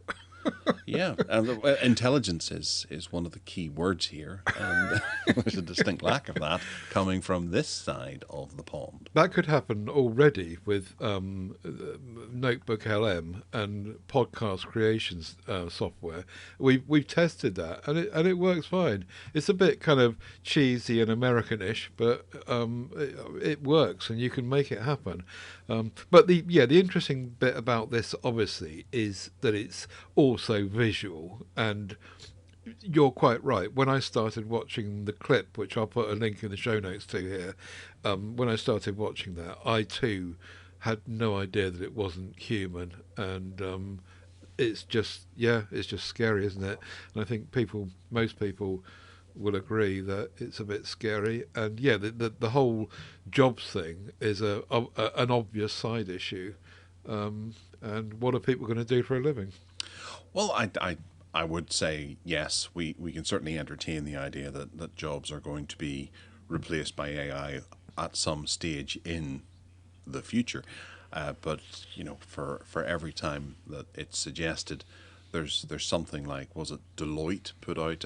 Speaker 1: Yeah, and intelligence is one of the key words here, and there's a distinct lack of that coming from this side of the pond.
Speaker 2: That could happen already with Notebook LM and podcast creations software. We've tested that, and it works fine. It's a bit kind of cheesy and Americanish, but it works, and you can make it happen. But the interesting bit about this, obviously, is that it's also so visual. And you're quite right. When I started watching the clip, which I'll put a link in the show notes to here, when I started watching that, I too had no idea that it wasn't human. And it's just, yeah, it's just scary, isn't it? And I think most people will agree that it's a bit scary. And yeah, the whole jobs thing is an obvious side issue. And what are people going to do for a living?
Speaker 1: Well, I would say yes. We can certainly entertain the idea that jobs are going to be replaced by AI at some stage in the future. But for every time that it's suggested, there's something like, was it Deloitte put out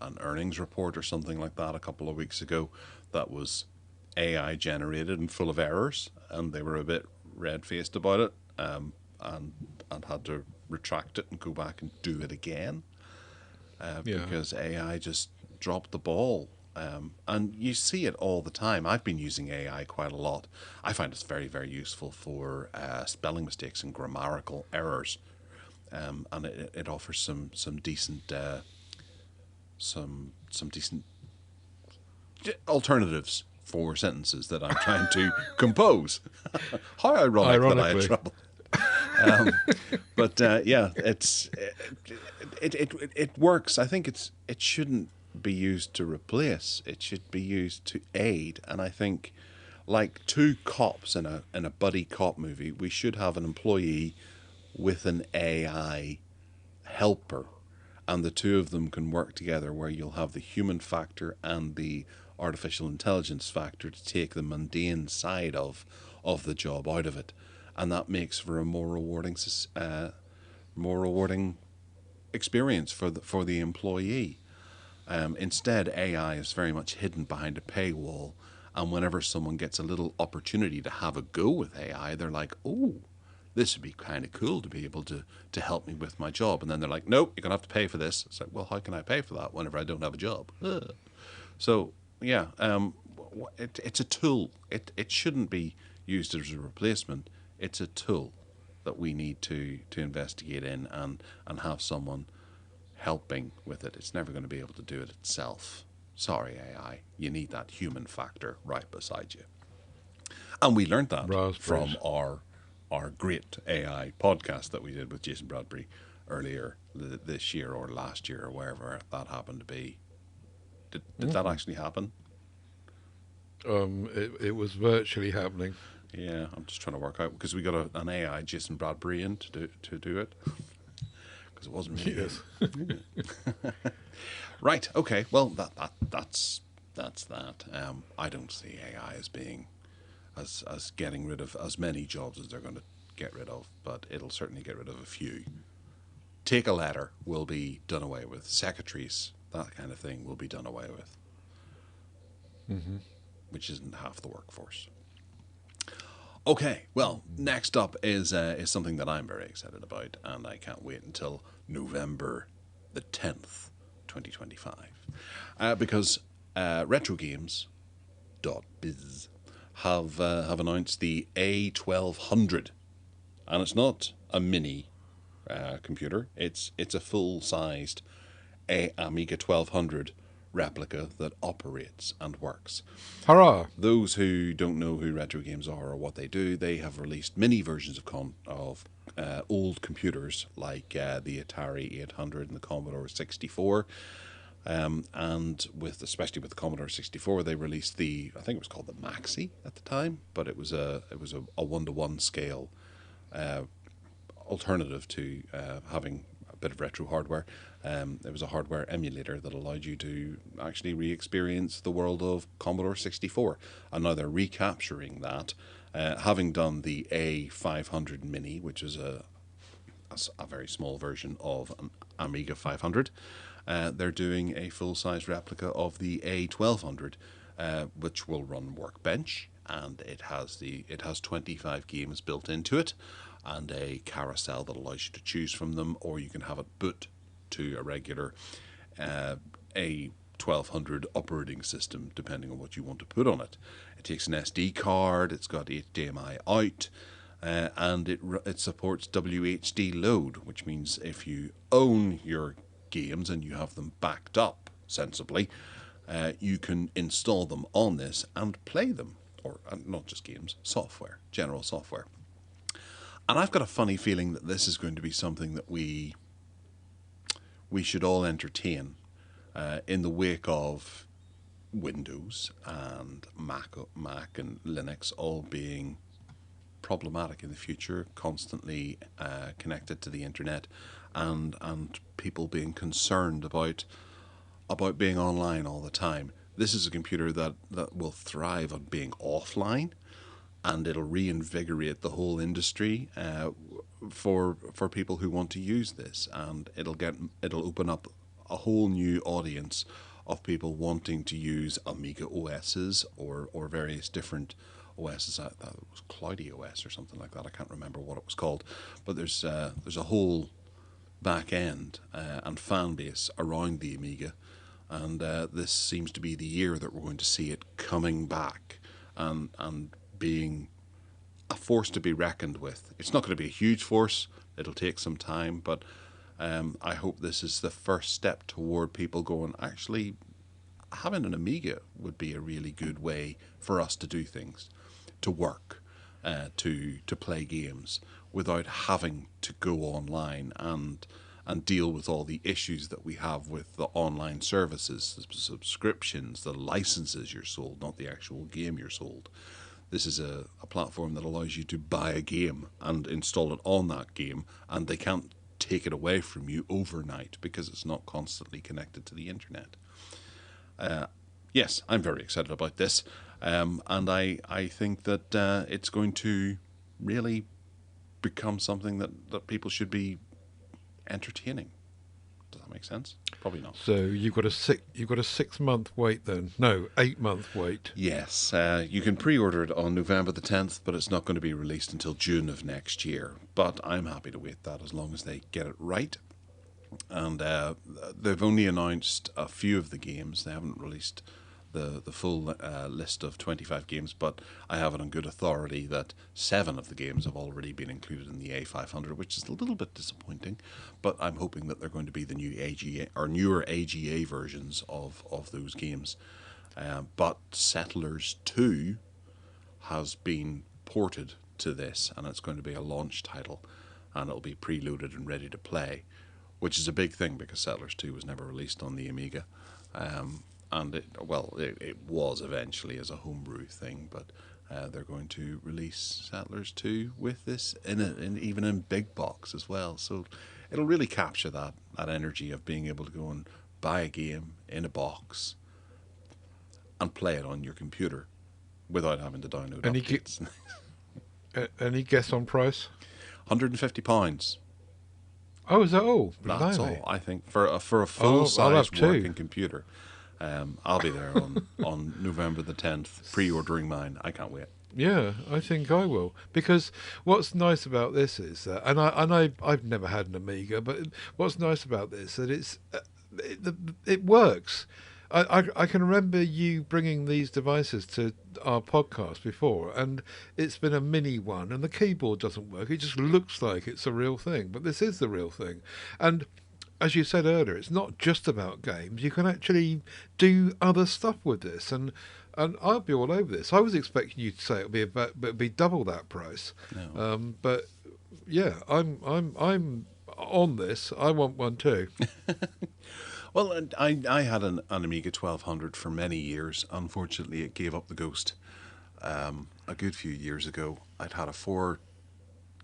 Speaker 1: an earnings report or something like that a couple of weeks ago that was AI generated and full of errors, and they were a bit red faced about it, and had to retract it and go back and do it again, because AI just dropped the ball. And you see it all the time. I've been using AI quite a lot. I find it's very, very useful for spelling mistakes and grammatical errors, and it offers some decent some decent alternatives for sentences that I'm trying to compose. How ironic that I had trouble. But yeah, it works. I think it shouldn't be used to replace. It should be used to aid. And I think, like two cops in a buddy cop movie, we should have an employee with an AI helper, and the two of them can work together, where you'll have the human factor and the artificial intelligence factor to take the mundane side of the job out of it, and that makes for a more rewarding experience for the employee. Instead, AI is very much hidden behind a paywall, and whenever someone gets a little opportunity to have a go with AI, they're like, "Oh, this would be kind of cool to be able to help me with my job." And then they're like, "Nope, you're gonna have to pay for this." It's like, well, how can I pay for that whenever I don't have a job? So yeah, it's a tool. It shouldn't be used as a replacement. It's a tool that we need to investigate in and have someone helping with it. It's never going to be able to do it itself. Sorry, AI. You need that human factor right beside you. And we learned that from our great AI podcast that we did with Jason Bradbury earlier this year or last year or wherever that happened to be. Did that actually happen?
Speaker 2: It was virtually happening.
Speaker 1: Yeah, I'm just trying to work out, because we got an AI Jason Bradbury in to do it, because it wasn't me.
Speaker 2: Yes.
Speaker 1: Right. Okay. Well, that's that. I don't see AI as being as getting rid of as many jobs as they're going to get rid of, but it'll certainly get rid of a few. Take a letter will be done away with. Secretaries, that kind of thing, will be done away with.
Speaker 2: Mm-hmm.
Speaker 1: Which isn't half the workforce. Okay, well, next up is something that I'm very excited about, and I can't wait until November the 10th, 2025, because RetroGames.biz have announced the A1200, and it's not a mini computer. It's a full-sized Amiga 1200 replica that operates and works.
Speaker 2: Hurrah!
Speaker 1: Those who don't know who Retro Games are or what they do, they have released mini versions of old computers like the Atari 800 and the Commodore 64. And especially with the Commodore 64, they released I think it was called the Maxi at the time, but it was a 1-to-1 scale alternative to having a bit of retro hardware. It was a hardware emulator that allowed you to actually re-experience the world of Commodore 64. And now they're recapturing that, having done the A500 Mini, which is a very small version of an Amiga 500. They're doing a full-size replica of the A1200, which will run Workbench, and it has 25 games built into it, and a carousel that allows you to choose from them, or you can have it boot to a regular A1200 operating system, depending on what you want to put on it. It takes an SD card, it's got HDMI out, and it supports WHD load, which means if you own your games and you have them backed up sensibly, you can install them on this and play them, or not just games, software, general software. And I've got a funny feeling that this is going to be something that we should all entertain in the wake of Windows and Mac and Linux all being problematic in the future, constantly connected to the internet, and people being concerned about being online all the time. This is a computer that will thrive on being offline, and it'll reinvigorate the whole industry for people who want to use this, and it'll open up a whole new audience of people wanting to use Amiga OSs or various different OSs. That was Cloudy OS or something like that. I can't remember what it was called, but there's a whole back end and fan base around the Amiga, and this seems to be the year that we're going to see it coming back and being a force to be reckoned with. It's not going to be a huge force. It'll take some time, but I hope this is the first step toward people going, actually, having an Amiga would be a really good way for us to do things, to work, to play games without having to go online and deal with all the issues that we have with the online services, the subscriptions, the licenses you're sold, not the actual game you're sold. This is a platform that allows you to buy a game and install it on that game, and they can't take it away from you overnight because it's not constantly connected to the internet. Yes, I'm very excited about this, and I think that it's going to really become something that people should be entertaining. Does that make sense? Probably not.
Speaker 2: So you've got a 6-month wait then? No, 8-month wait.
Speaker 1: Yes, you can pre-order it on November the 10th, but it's not going to be released until June of next year. But I'm happy to wait that as long as they get it right. And they've only announced a few of the games. They haven't released the full list of 25 games, but I have it on good authority that 7 of the games have already been included in the A500, which is a little bit disappointing, but I'm hoping that they're going to be the new AGA or newer AGA versions of those games. But Settlers 2 has been ported to this, and it's going to be a launch title, and it'll be preloaded and ready to play, which is a big thing because Settlers 2 was never released on the Amiga. And it was eventually as a homebrew thing, but they're going to release Settlers 2 with this even in big box as well. So it'll really capture that energy of being able to go and buy a game in a box and play it on your computer without having to download updates.
Speaker 2: Any guess on price?
Speaker 1: £150.
Speaker 2: Oh, is that all?
Speaker 1: That's all, I think, for a full-size working computer. I'll be there on November the 10th, pre-ordering mine. I can't wait.
Speaker 2: Yeah, I think I will, because what's nice about this is that, and I've never had an Amiga, but what's nice about this is that it works. I can remember you bringing these devices to our podcast before, and it's been a mini one, and the keyboard doesn't work. It just looks like it's a real thing, but this is the real thing. And as you said earlier, it's not just about games. You can actually do other stuff with this, and I'll be all over this. I was expecting you to say it'd be double that price,
Speaker 1: No.
Speaker 2: but yeah, I'm on this. I want one too.
Speaker 1: Well, I had an Amiga 1200 for many years. Unfortunately, it gave up the ghost a good few years ago. I'd had a 4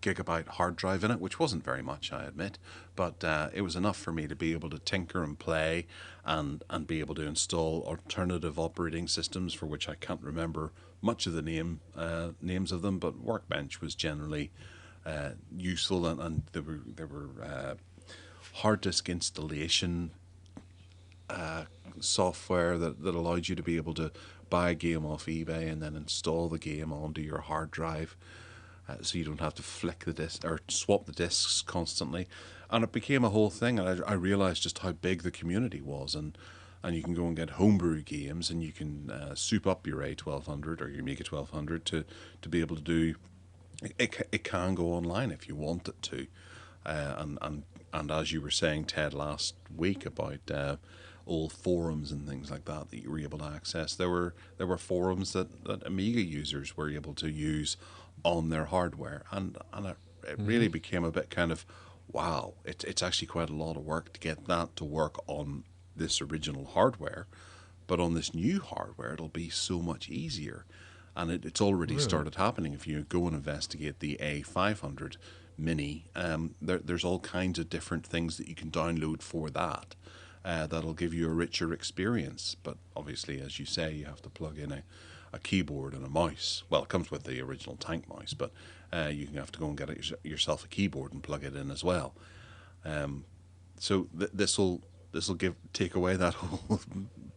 Speaker 1: gigabyte hard drive in it, which wasn't very much, I admit, but it was enough for me to be able to tinker and play and be able to install alternative operating systems, for which I can't remember much of the names of them, but Workbench was generally useful, and there were hard disk installation software that allowed you to be able to buy a game off eBay and then install the game onto your hard drive, so you don't have to flick the disc or swap the discs constantly. And it became a whole thing, and I realized just how big the community was, and you can go and get homebrew games, and you can soup up your A1200 or your Amiga 1200 to be able to do It can go online if you want it to, and as you were saying, Ted, last week about old forums and things like that that you were able to access. There were forums that Amiga users were able to use on their hardware, and it really became a bit kind of wow. It's actually quite a lot of work to get that to work on this original hardware, but on this new hardware it'll be so much easier. And it's already started happening. If you go and investigate the A500 Mini, there's all kinds of different things that you can download for that. That'll give you a richer experience. But obviously, as you say, you have to plug in a keyboard and a mouse. Well, it comes with the original tank mouse, but you have to go and get yourself a keyboard and plug it in as well. So this'll take away that whole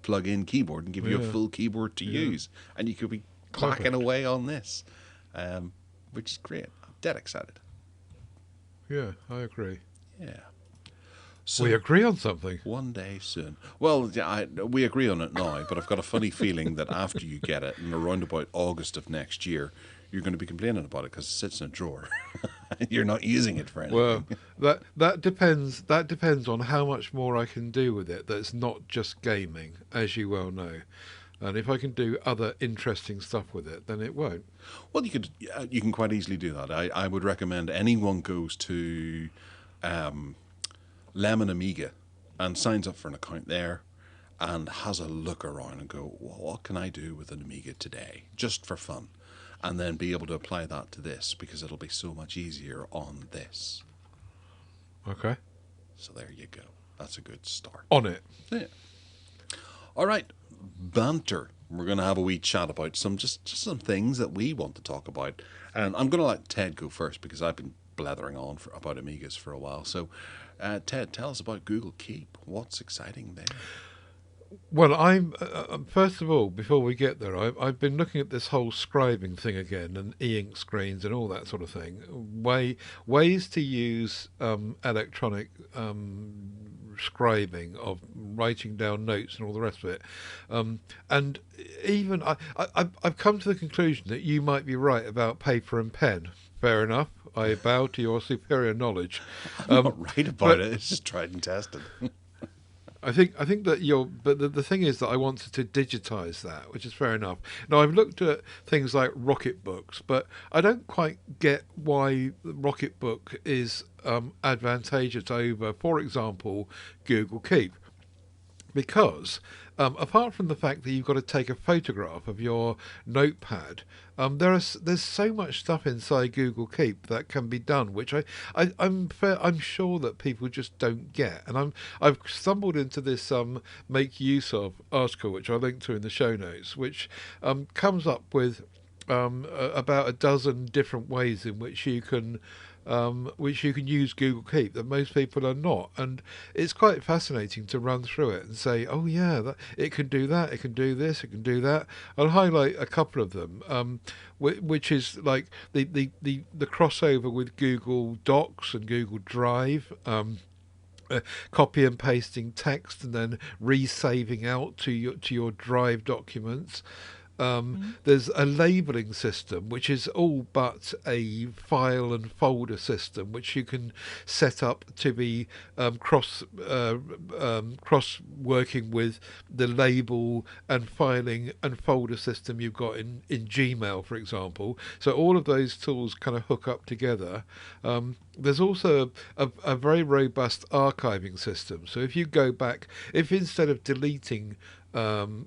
Speaker 1: plug-in keyboard and give you a full keyboard to use, and you could be clacking away on this, which is great. I'm dead excited.
Speaker 2: Yeah, I agree.
Speaker 1: Yeah. So
Speaker 2: we agree on something.
Speaker 1: One day soon. Well, yeah, we agree on it now, but I've got a funny feeling that after you get it, in around about August of next year, you're going to be complaining about it because it sits in a drawer. You're not using it for anything.
Speaker 2: Well, that depends. That depends on how much more I can do with it. That's not just gaming, as you well know. And if I can do other interesting stuff with it, then it won't.
Speaker 1: Well, you can quite easily do that. I would recommend anyone goes to Lemon Amiga and signs up for an account there and has a look around and go, well, what can I do with an Amiga today, just for fun? And then be able to apply that to this, because it'll be so much easier on this.
Speaker 2: Okay.
Speaker 1: So there you go. That's a good start.
Speaker 2: On it.
Speaker 1: Yeah. All right. Banter. We're going to have a wee chat about some some things that we want to talk about. And I'm going to let Ted go first, because I've been blethering on about Amigas for a while. So, Ted, tell us about Google Keep. What's exciting there?
Speaker 2: Well, I'm first of all, before we get there, I've been looking at this whole scribing thing again, and e-ink screens and all that sort of thing. Ways to use electronic scribing, of writing down notes and all the rest of it. And even I've come to the conclusion that you might be right about paper and pen. Fair enough. I bow to your superior knowledge.
Speaker 1: I'm not right about it. It's just tried and tested.
Speaker 2: I think that but the thing is that I wanted to digitize that, which is fair enough. Now, I've looked at things like Rocketbooks, but I don't quite get why Rocketbook is advantageous over, for example, Google Keep. Because apart from the fact that you've got to take a photograph of your notepad, there's so much stuff inside Google Keep that can be done, which I'm sure that people just don't get. And I've stumbled into this make use of article, which I'll link to in the show notes, which comes up with about a dozen different ways in which you can use Google Keep that most people are not, and it's quite fascinating to run through it and say, oh yeah, it can do that, it can do this, it can do that. I'll highlight a couple of them, which is like the crossover with Google Docs and Google Drive. Copy and pasting text and then resaving out to your Drive documents. There's a labeling system, which is all but a file and folder system, which you can set up to be cross working with the label and filing and folder system you've got in Gmail, for example. So all of those tools kind of hook up together. There's also a very robust archiving system. So if you go back, if instead of deleting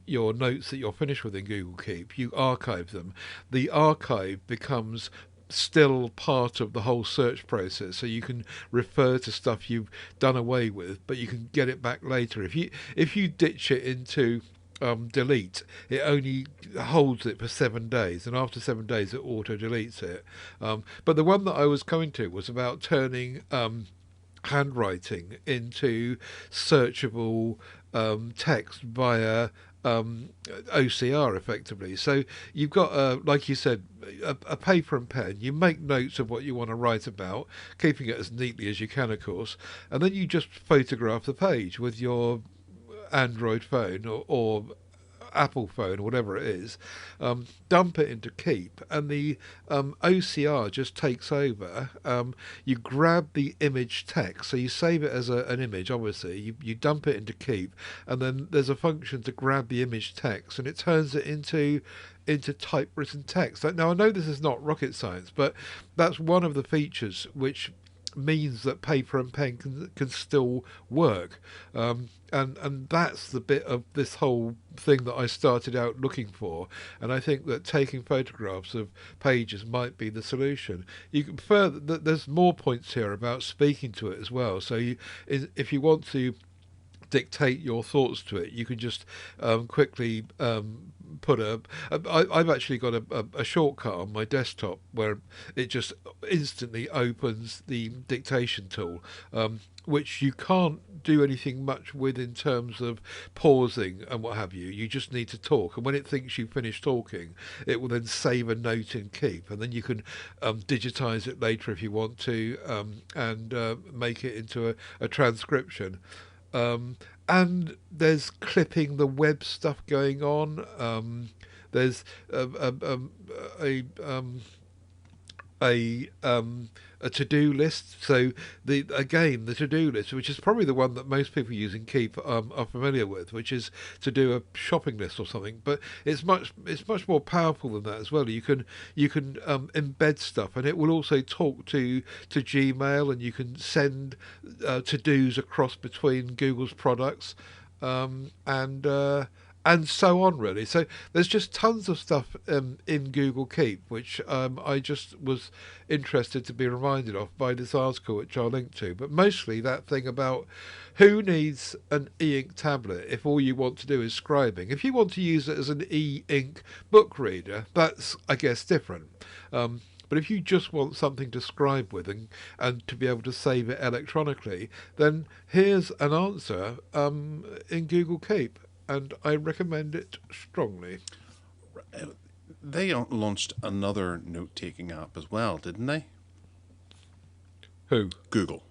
Speaker 2: your notes that you're finished with in Google Keep, you archive them, the archive becomes still part of the whole search process, so you can refer to stuff you've done away with, but you can get it back later. If you ditch it into delete, it only holds it for 7 days, and after 7 days it auto deletes it. But the one that I was coming to was about turning handwriting into searchable text via OCR, effectively. So you've got, like you said, a paper and pen. You make notes of what you want to write about, keeping it as neatly as you can, of course, and then you just photograph the page with your Android phone or Apple phone or whatever it is, dump it into Keep, and the OCR just takes over. You grab the image text, so you save it as an image, obviously. You dump it into Keep, and then there's a function to grab the image text, and it turns it into typewritten text. Now, I know this is not rocket science, but that's one of the features which means that paper and pen can still work. And that's the bit of this whole thing that I started out looking for. And I think that taking photographs of pages might be the solution. You can further, there's more points here about speaking to it as well. So if you want to dictate your thoughts to it, you can just quickly put I've actually got a shortcut on my desktop where it just instantly opens the dictation tool, which you can't do anything much with in terms of pausing and what have you. You just need to talk, and when it thinks you've finished talking, it will then save a note in Keep, and then you can digitize it later if you want to, and make it into a transcription. And there's clipping the web stuff going on. There's a to-do list. So the to-do list, which is probably the one that most people using Keep are familiar with, which is to do a shopping list or something. But it's much more powerful than that as well. You can embed stuff, and it will also talk to Gmail, and you can send to-dos across between Google's products, and so on, really. So there's just tons of stuff in Google Keep, which I just was interested to be reminded of by this article, which I'll link to. But mostly that thing about who needs an e-ink tablet if all you want to do is scribing. If you want to use it as an e-ink book reader, that's, I guess, different. But if you just want something to scribe with and to be able to save it electronically, then here's an answer in Google Keep. And I recommend it strongly.
Speaker 1: They launched another note-taking app as well, didn't they?
Speaker 2: Who?
Speaker 1: Google.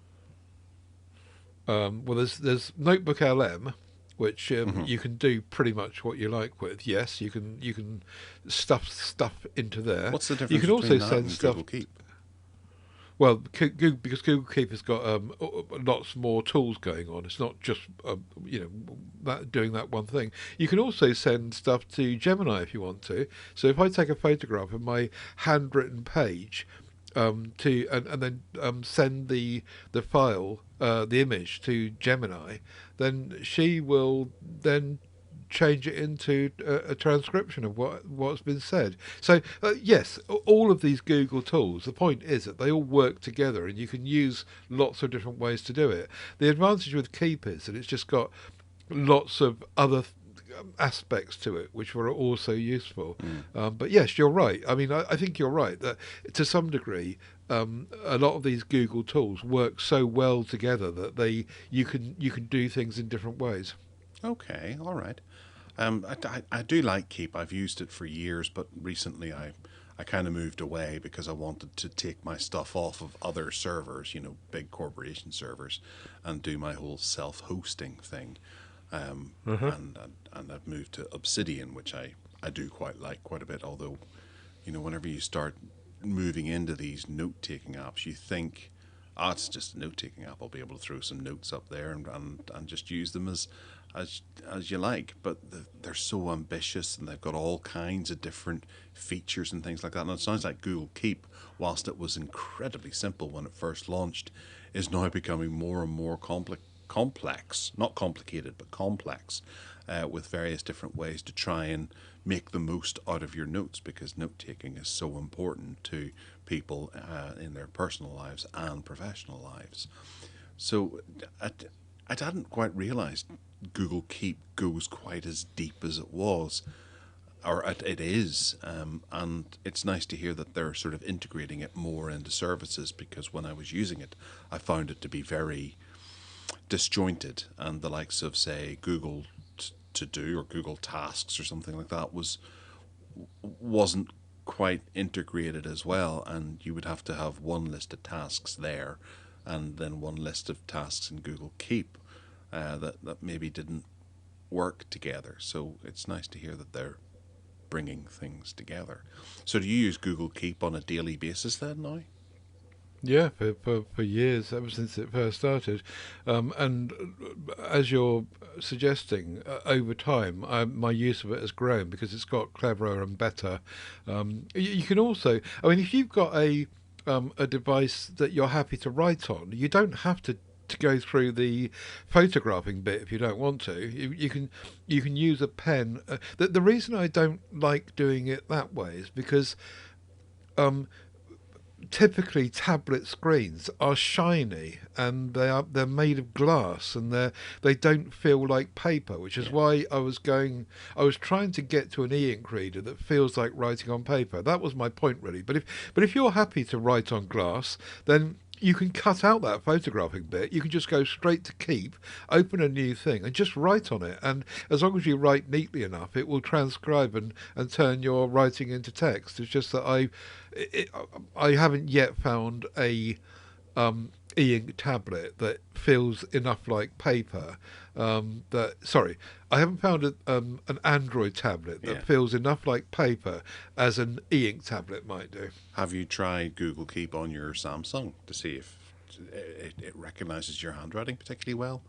Speaker 2: Well, there's Notebook LM, which you can do pretty much what you like with. Yes, you can stuff stuff into there.
Speaker 1: What's the difference
Speaker 2: you can
Speaker 1: between
Speaker 2: also
Speaker 1: that
Speaker 2: send
Speaker 1: and
Speaker 2: stuff.
Speaker 1: Google Keep?
Speaker 2: Well, because Google Keep has got lots more tools going on. It's not just doing that one thing. You can also send stuff to Gemini if you want to. So if I take a photograph of my handwritten page, and then send the file, the image to Gemini, then she will then change it into a transcription of what's been said. So yes, all of these Google tools, the point is that they all work together, and you can use lots of different ways to do it. The advantage with Keep is that it's just got lots of other aspects to it which were also useful. But yes, you're right. I mean, I think you're right that to some degree a lot of these Google tools work so well together that you can do things in different ways.
Speaker 1: Okay, all right. I do like Keep. I've used it for years, but recently I kind of moved away because I wanted to take my stuff off of other servers, big corporation servers, and do my whole self-hosting thing. And I've moved to Obsidian, which I do quite like quite a bit. Although, whenever you start moving into these note-taking apps, you think, oh, it's just a note-taking app. I'll be able to throw some notes up there and just use them as you like. But they're so ambitious, and they've got all kinds of different features and things like that. And it sounds like Google Keep, whilst it was incredibly simple when it first launched, is now becoming more and more complex, not complicated, but complex, with various different ways to try and make the most out of your notes, because note-taking is so important to people in their personal lives and professional lives. So I hadn't quite realized Google Keep goes quite as deep as it was, or it is, and it's nice to hear that they're sort of integrating it more into services, because when I was using it, I found it to be very disjointed, and the likes of, say, Google To Do or Google Tasks or something like that wasn't quite integrated as well, and you would have to have one list of tasks there and then one list of tasks in Google Keep that maybe didn't work together. So it's nice to hear that they're bringing things together. So do you use Google Keep on a daily basis then now?
Speaker 2: Yeah, for years, ever since it first started. And as you're suggesting, over time, my use of it has grown because it's got cleverer and better. You can also, I mean, if you've got a device that you're happy to write on, you don't have to go through the photographing bit if you don't want to. You can use a pen. The reason I don't like doing it that way is because um, typically tablet screens are shiny and they're made of glass and they don't feel like paper, which is
Speaker 1: Yeah.
Speaker 2: why I was trying to get to an e-ink reader that feels like writing on paper. That was my point really. But if you're happy to write on glass, then you can cut out that photographing bit. You can just go straight to keep, open a new thing, and just write on it. And as long as you write neatly enough, it will transcribe and turn your writing into text. It's just that I haven't yet found a e-ink tablet that feels enough like paper. I haven't found an Android tablet
Speaker 1: Yeah.
Speaker 2: that feels enough like paper as an e-ink tablet might do.
Speaker 1: Have you tried Google Keep on your Samsung to see if it recognizes your handwriting particularly well?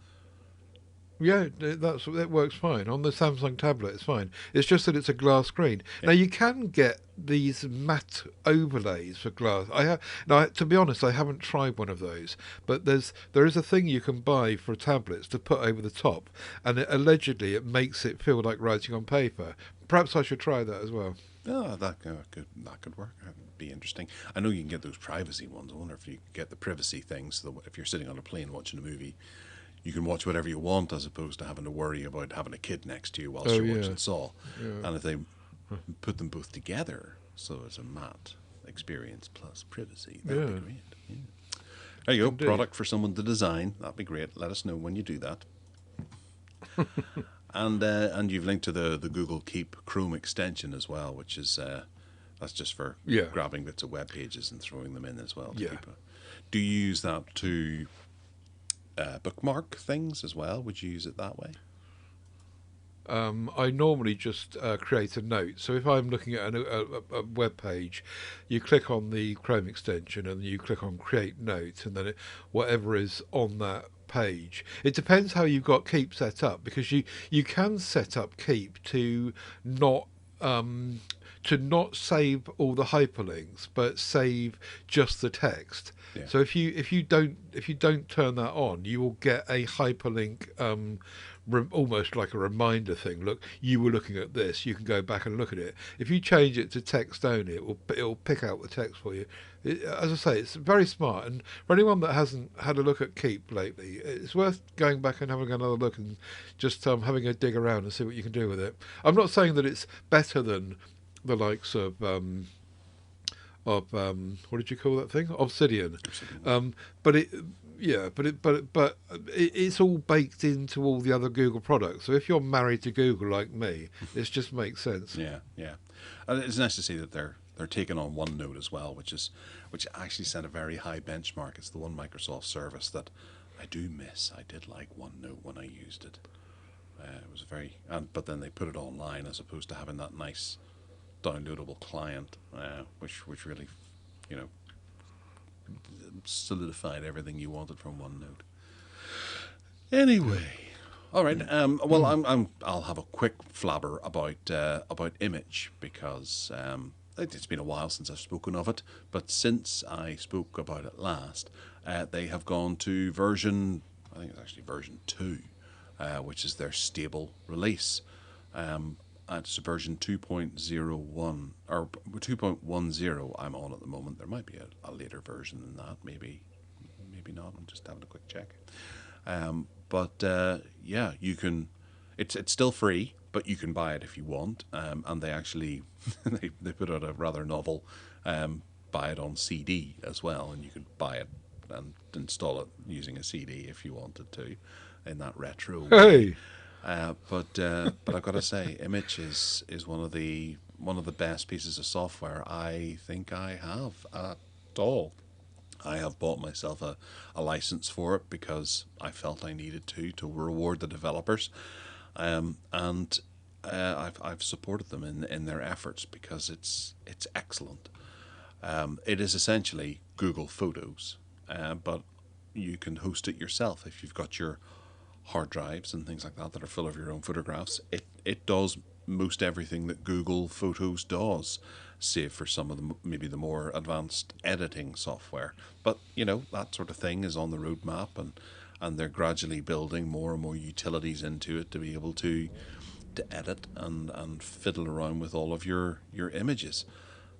Speaker 2: Yeah, that works fine on the Samsung tablet. It's fine. It's just that it's a glass screen.
Speaker 1: Yeah.
Speaker 2: Now you can get these matte overlays for glass. To be honest, I haven't tried one of those, but there is a thing you can buy for tablets to put over the top, and allegedly it makes it feel like writing on paper. Perhaps I should try that as well.
Speaker 1: Oh, that could work. That'd be interesting. I know you can get those privacy ones. I wonder if you could get the privacy things. So that if you're sitting on a plane watching a movie, you can watch whatever you want, as opposed to having to worry about having a kid next to you whilst
Speaker 2: Oh
Speaker 1: you're
Speaker 2: yeah,
Speaker 1: watching Saw.
Speaker 2: yeah.
Speaker 1: And if they put them both together, so it's a matte experience plus privacy, that'd be
Speaker 2: Yeah.
Speaker 1: great. Yeah. There you go.
Speaker 2: Indeed.
Speaker 1: Product for someone to design. That'd be great. Let us know when you do that. And you've linked to the Google Keep Chrome extension as well, which is that's just for
Speaker 2: Yeah.
Speaker 1: grabbing bits of web pages and throwing them in as well.
Speaker 2: Yeah.
Speaker 1: Do you use that to bookmark things as well? Would you use it that way?
Speaker 2: I normally just create a note. So if I'm looking at a web page, you click on the Chrome extension and you click on Create Note, and then whatever is on that page. It depends how you've got Keep set up, because you can set up Keep not um, to not save all the hyperlinks, but save just the text.
Speaker 1: Yeah.
Speaker 2: So if you don't turn that on, you will get a hyperlink. Almost like a reminder thing. Look, you were looking at this. You can go back and look at it. If you change it to text only, it will pick out the text for you. As I say, it's very smart. And for anyone that hasn't had a look at Keep lately, it's worth going back and having another look and just having a dig around and see what you can do with it. I'm not saying that it's better than the likes of what did you call that thing? Obsidian. But it. Yeah, but it's all baked into all the other Google products. So if you're married to Google like me, it just makes sense.
Speaker 1: Yeah, yeah. And it's nice to see that they're taking on OneNote as well, which actually set a very high benchmark. It's the one Microsoft service that I do miss. I did like OneNote when I used it. It was but then they put it online as opposed to having that nice downloadable client, which really, you know, solidified everything you wanted from OneNote. Anyway, all right. Well, I'll have a quick flabber about Immich, because it's been a while since I've spoken of it. But since I spoke about it last, they have gone to version, I think it's actually version 2, which is their stable release. It's version 2.01 or 2.10 I'm on at the moment. There might be a later version than that, maybe not. I'm just having a quick check. Yeah, you can. It's still free, but you can buy it if you want. And they actually they put out a rather novel buy it on CD as well, and you could buy it and install it using a CD if you wanted to, in that retro way.
Speaker 2: Hey,
Speaker 1: But I've got to say, Immich is one of the best pieces of software I think I have at all. I have bought myself a license for it because I felt I needed to reward the developers. And I've supported them in their efforts because it's excellent. It is essentially Google Photos, but you can host it yourself if you've got your hard drives and things like that that are full of your own photographs. It does most everything that Google Photos does, save for some of the maybe the more advanced editing software. But that sort of thing is on the roadmap, and they're gradually building more and more utilities into it to be able to edit and fiddle around with all of your images.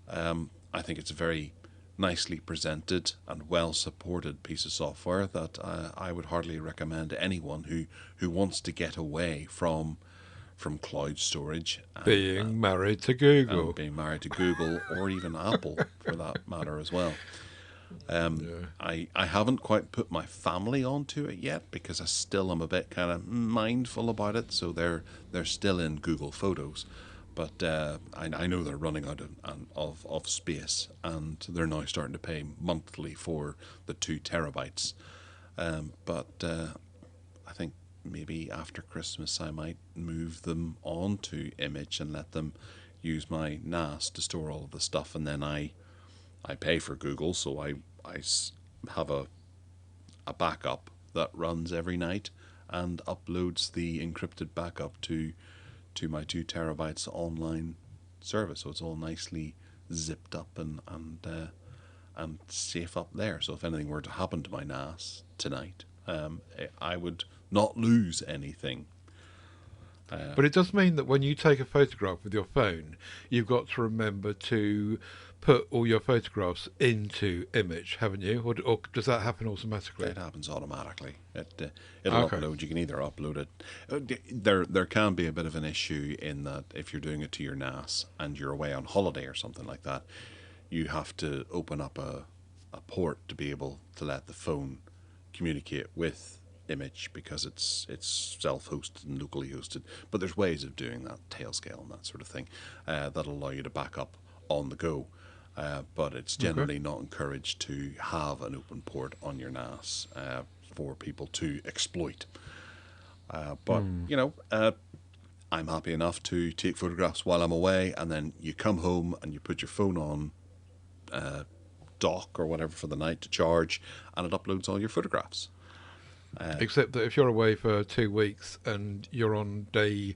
Speaker 1: I think it's a very nicely presented and well supported piece of software that I would hardly recommend to anyone who wants to get away from cloud storage
Speaker 2: Being married to
Speaker 1: and
Speaker 2: Google.
Speaker 1: being married to Google or even Apple for that matter as well.
Speaker 2: Yeah.
Speaker 1: I haven't quite put my family onto it yet because I still am a bit kind of mindful about it. So they're still in Google Photos, but I know they're running out of space, and they're now starting to pay monthly for the 2 terabytes. But I think maybe after Christmas I might move them onto Immich and let them use my NAS to store all of the stuff, and then I pay for Google, so I have a backup that runs every night and uploads the encrypted backup to my 2 terabytes online service. So it's all nicely zipped up and safe up there. So if anything were to happen to my NAS tonight, I would not lose anything.
Speaker 2: But it does mean that when you take a photograph with your phone, you've got to remember to put all your photographs into Immich, haven't you? Or does that happen automatically?
Speaker 1: It happens automatically. It'll
Speaker 2: Okay.
Speaker 1: upload. You can either upload it. There can be a bit of an issue in that if you're doing it to your NAS and you're away on holiday or something like that, you have to open up a port to be able to let the phone communicate with Immich because it's self-hosted and locally hosted. But there's ways of doing that, tailscale and that sort of thing, that'll allow you to back up on the go. But it's
Speaker 2: Okay.
Speaker 1: generally not encouraged to have an open port on your NAS for people to exploit. But
Speaker 2: Hmm.
Speaker 1: I'm happy enough to take photographs while I'm away, and then you come home and you put your phone on dock or whatever for the night to charge, and it uploads all your photographs.
Speaker 2: Except that if you're away for 2 weeks and you're on day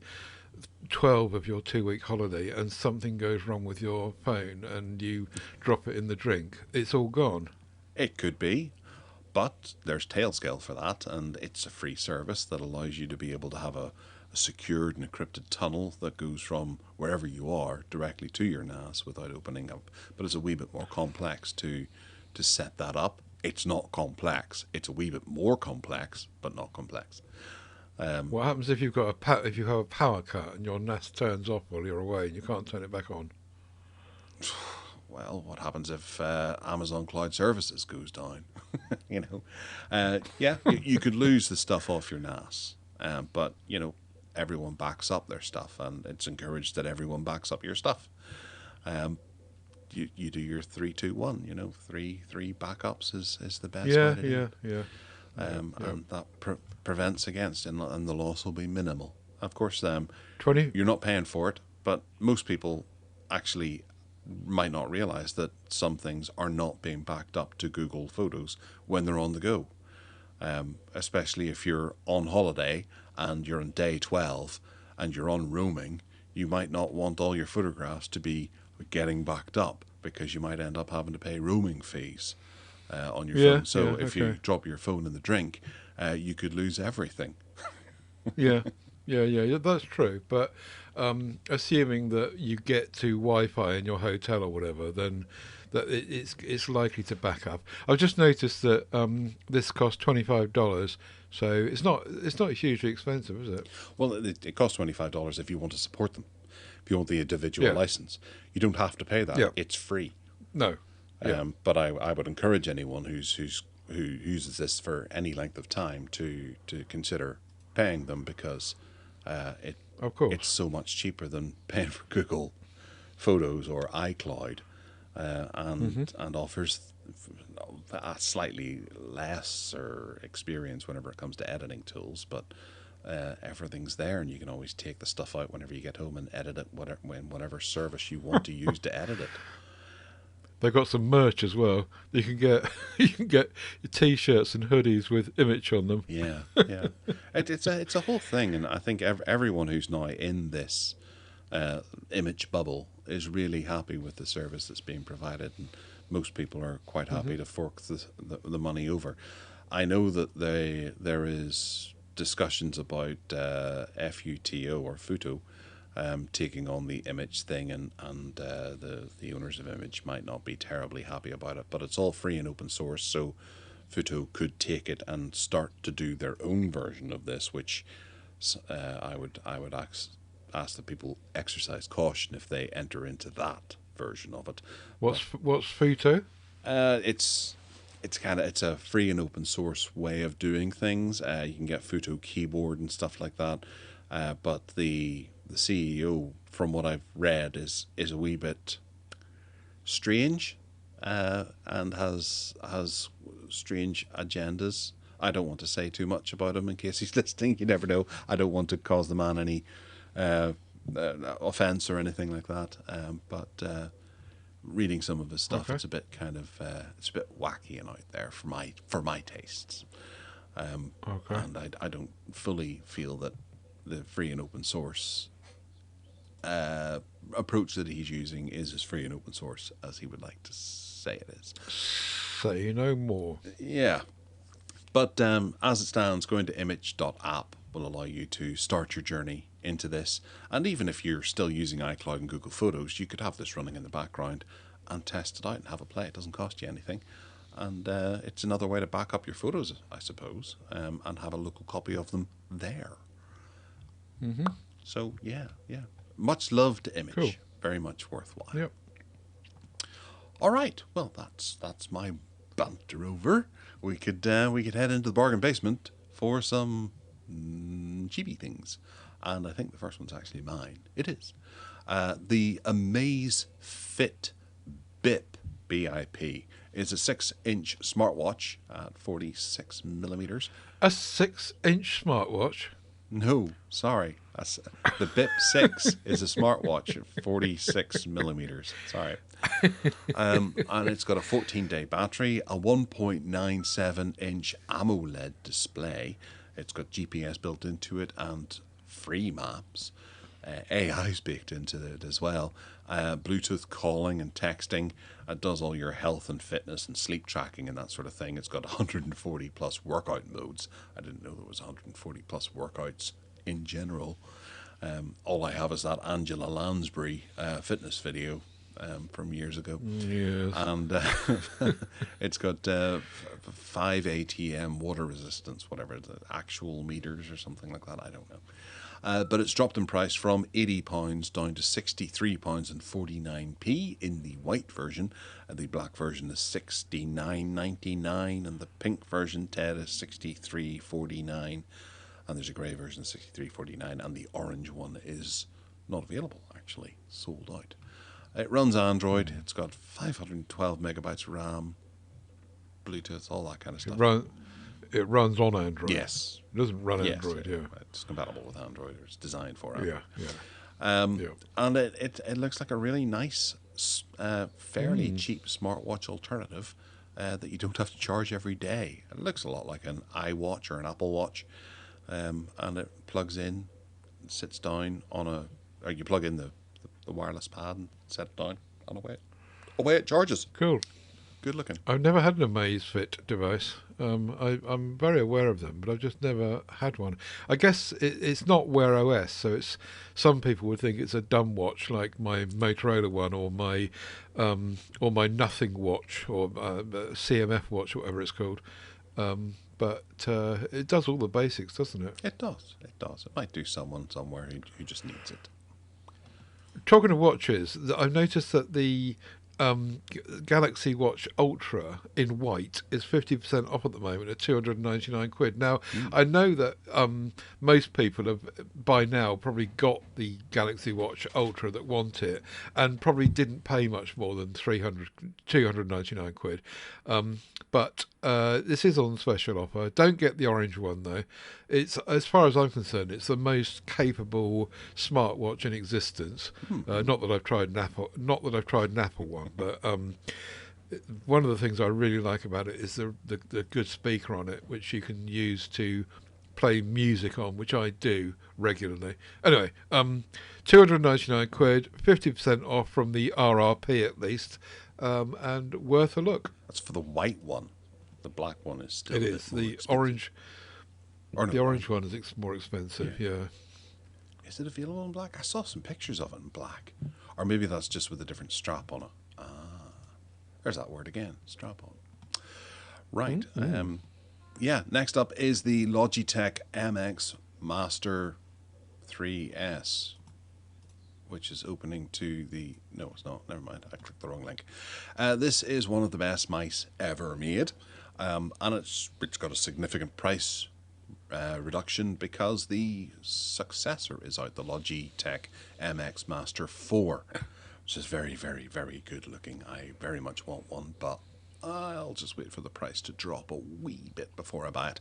Speaker 2: 12 of your 2 week holiday and something goes wrong with your phone and you drop it in the drink, it's all gone.
Speaker 1: It could be, but there's Tailscale for that, and it's a free service that allows you to be able to have a secured and encrypted tunnel that goes from wherever you are directly to your NAS without opening up. But it's a wee bit more complex to set that up. It's not complex. It's a wee bit more complex, but not complex.
Speaker 2: What happens if if you have a power cut and your NAS turns off while you're away and you can't turn it back on?
Speaker 1: Well, what happens if Amazon Cloud Services goes down? Yeah, you could lose the stuff off your NAS, but everyone backs up their stuff, and it's encouraged that everyone backs up your stuff. Um, you do your 3-2-1. Three backups is the best way
Speaker 2: Yeah,
Speaker 1: to do
Speaker 2: yeah,
Speaker 1: it,
Speaker 2: yeah, yeah, yeah.
Speaker 1: and that prevents against, and the loss will be minimal. Of course,
Speaker 2: 20.
Speaker 1: you're not paying for it, but most people actually might not realize that some things are not being backed up to Google Photos when they're on the go. Especially if you're on holiday and you're on day 12 and you're on roaming, you might not want all your photographs to be getting backed up because you might end up having to pay roaming fees on your
Speaker 2: Yeah,
Speaker 1: phone. So
Speaker 2: yeah,
Speaker 1: if you
Speaker 2: okay.
Speaker 1: drop your phone in the drink, you could lose everything.
Speaker 2: Yeah, yeah, that's true. But assuming that you get to Wi-Fi in your hotel or whatever, then it's likely to back up. I've just noticed that this costs $25, so it's not hugely expensive, is it?
Speaker 1: Well, it costs $25 if you want to support them. If you want the individual
Speaker 2: Yeah,
Speaker 1: license, you don't have to pay that.
Speaker 2: yeah,
Speaker 1: It's free.
Speaker 2: no, yeah,
Speaker 1: But I would encourage anyone who uses this for any length of time to consider paying them because it
Speaker 2: of
Speaker 1: it's
Speaker 2: course.
Speaker 1: so much cheaper than paying for Google Photos or iCloud,
Speaker 2: Hmm.
Speaker 1: and offers a slightly lesser experience whenever it comes to editing tools. But everything's there, and you can always take the stuff out whenever you get home and edit it whatever service you want to use to edit it.
Speaker 2: They've got some merch as well. You can get you can get t-shirts and hoodies with Immich on them.
Speaker 1: Yeah, yeah. It's a whole thing, and I think everyone who's now in this Immich bubble is really happy with the service that's being provided, and most people are quite happy to fork the money over. I know that there is discussions about FUTO or Futo taking on the Immich thing, and the owners of Immich might not be terribly happy about it, but it's all free and open source, so Futo could take it and start to do their own version of this, which I would ask that people exercise caution if they enter into that version of it.
Speaker 2: What's Futo?
Speaker 1: It's a free and open source way of doing things. You can get Futo keyboard and stuff like that, but the CEO, from what I've read, is a wee bit strange, and has strange agendas. I don't want to say too much about him in case he's listening. You never know. I don't want to cause the man any offense or anything like that. But reading some of his stuff, it's a bit kind of it's a bit wacky and out there for my tastes. And I don't fully feel that the free and open source approach that he's using is as free and open source as he would like to say it is.
Speaker 2: Say no more.
Speaker 1: Yeah. But as it stands, going to immich.app will allow you to start your journey into this. And even if you're still using iCloud and Google Photos, you could have this running in the background and test it out and have a play. It doesn't cost you anything. And it's another way to back up your photos, I suppose, and have a local copy of them there.
Speaker 2: Mm-hmm.
Speaker 1: So, yeah. Much love to Immich.
Speaker 2: Cool.
Speaker 1: Very much worthwhile.
Speaker 2: Yep.
Speaker 1: All right. Well, that's my banter over. We could head into the bargain basement for some cheapy things. And I think the first one's actually mine. It is. The Amaze Fit BIP, BIP, is a 6-inch smartwatch at 46 millimeters.
Speaker 2: A 6-inch smartwatch?
Speaker 1: No, sorry. The BIP 6 is a smartwatch at 46 millimeters. Sorry. And it's got a 14-day battery, a 1.97-inch AMOLED display. It's got GPS built into it and free maps. AI's baked into it as well. Bluetooth calling and texting. It does all your health and fitness and sleep tracking and that sort of thing. It's got 140 plus workout modes. I didn't know there was 140 plus workouts in general. All I have is that Angela Lansbury fitness video from years ago.
Speaker 2: Yes.
Speaker 1: And it's got 5 ATM water resistance, whatever, the actual meters or something like that. I don't know. But it's dropped in price from £80 down to £63.49 in the white version. The black version is £69.99, and the pink version, Ted, is £63.49. And there's a grey version of £63.49, and the orange one is not available, actually, sold out. It runs Android. It's got 512 megabytes RAM, Bluetooth, all that kind of stuff.
Speaker 2: It runs on Android.
Speaker 1: Yes.
Speaker 2: It doesn't run
Speaker 1: Yes,
Speaker 2: Android, yeah.
Speaker 1: It's compatible with Android, or it's designed for Android.
Speaker 2: Yeah.
Speaker 1: And it looks like a really nice, fairly cheap smartwatch alternative that you don't have to charge every day. It looks a lot like an iWatch or an Apple Watch, and it plugs in, sits down or you plug in the wireless pad and set it down, and away it charges.
Speaker 2: Cool.
Speaker 1: Good looking.
Speaker 2: I've never had an Amazfit device. I'm very aware of them, but I've just never had one. I guess it's not Wear OS, so some people would think it's a dumb watch like my Motorola one or my Nothing watch or CMF watch, whatever it's called. But it does all the basics, doesn't it?
Speaker 1: It does. It might do someone somewhere who just needs it.
Speaker 2: Talking of watches, I've noticed that the Galaxy Watch Ultra in white is 50% off at the moment at £299. Now, I know that most people have by now probably got the Galaxy Watch Ultra that want it, and probably didn't pay much more than £299. But this is on special offer. Don't get the orange one though. It's, as far as I'm concerned, it's the most capable smartwatch in existence. Not that I've tried an Apple one, but one of the things I really like about it is the good speaker on it, which you can use to play music on, which I do regularly. Anyway, £299, 50% off from the RRP at least, and worth a look.
Speaker 1: That's for the white one. The black one is still.
Speaker 2: It is the
Speaker 1: expensive.
Speaker 2: orange.
Speaker 1: Or no,
Speaker 2: the orange one is more expensive. Yeah.
Speaker 1: Is it available in black? I saw some pictures of it in black, or maybe that's just with a different strap on it. There's that word again, strap on. Right. Yeah. Next up is the Logitech MX Master 3S, which is opening to the... No, it's not. Never mind. I clicked the wrong link. This is one of the best mice ever made. And it's got a significant price reduction because the successor is out, the Logitech MX Master 4, which is very, very, very good looking. I very much want one, but I'll just wait for the price to drop a wee bit before I buy it.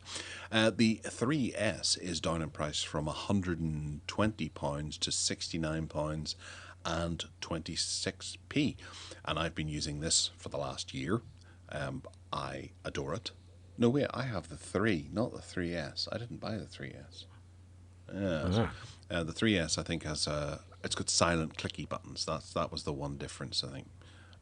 Speaker 1: The 3S is down in price from £120 to £69 and 26p, and I've been using this for the last year. I adore it. No, wait, I have the 3, not the 3S. I didn't buy the 3S. The 3S, I think, has it's got silent clicky buttons. That was the one difference, I think.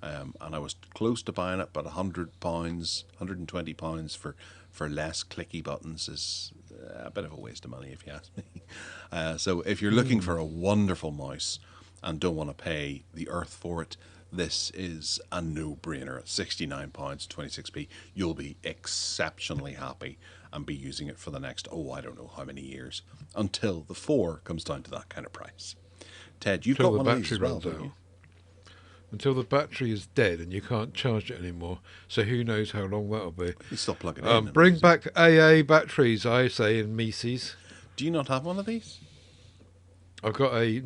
Speaker 1: And I was close to buying it, but £100, £120 for less clicky buttons is a bit of a waste of money, if you ask me. So if you're looking for a wonderful mouse and don't want to pay the earth for it, this is a no-brainer. At £69, 26p, you'll be exceptionally happy and be using it for the next, I don't know how many years, until the 4 comes down to that kind of price. Ted, you've got one of these as well, don't you?
Speaker 2: Until the battery is dead and you can't charge it anymore. So who knows how long that'll be.
Speaker 1: You still plug it in.
Speaker 2: Bring back AA batteries, I say, in Mises.
Speaker 1: Do you not have one of these?
Speaker 2: I've got the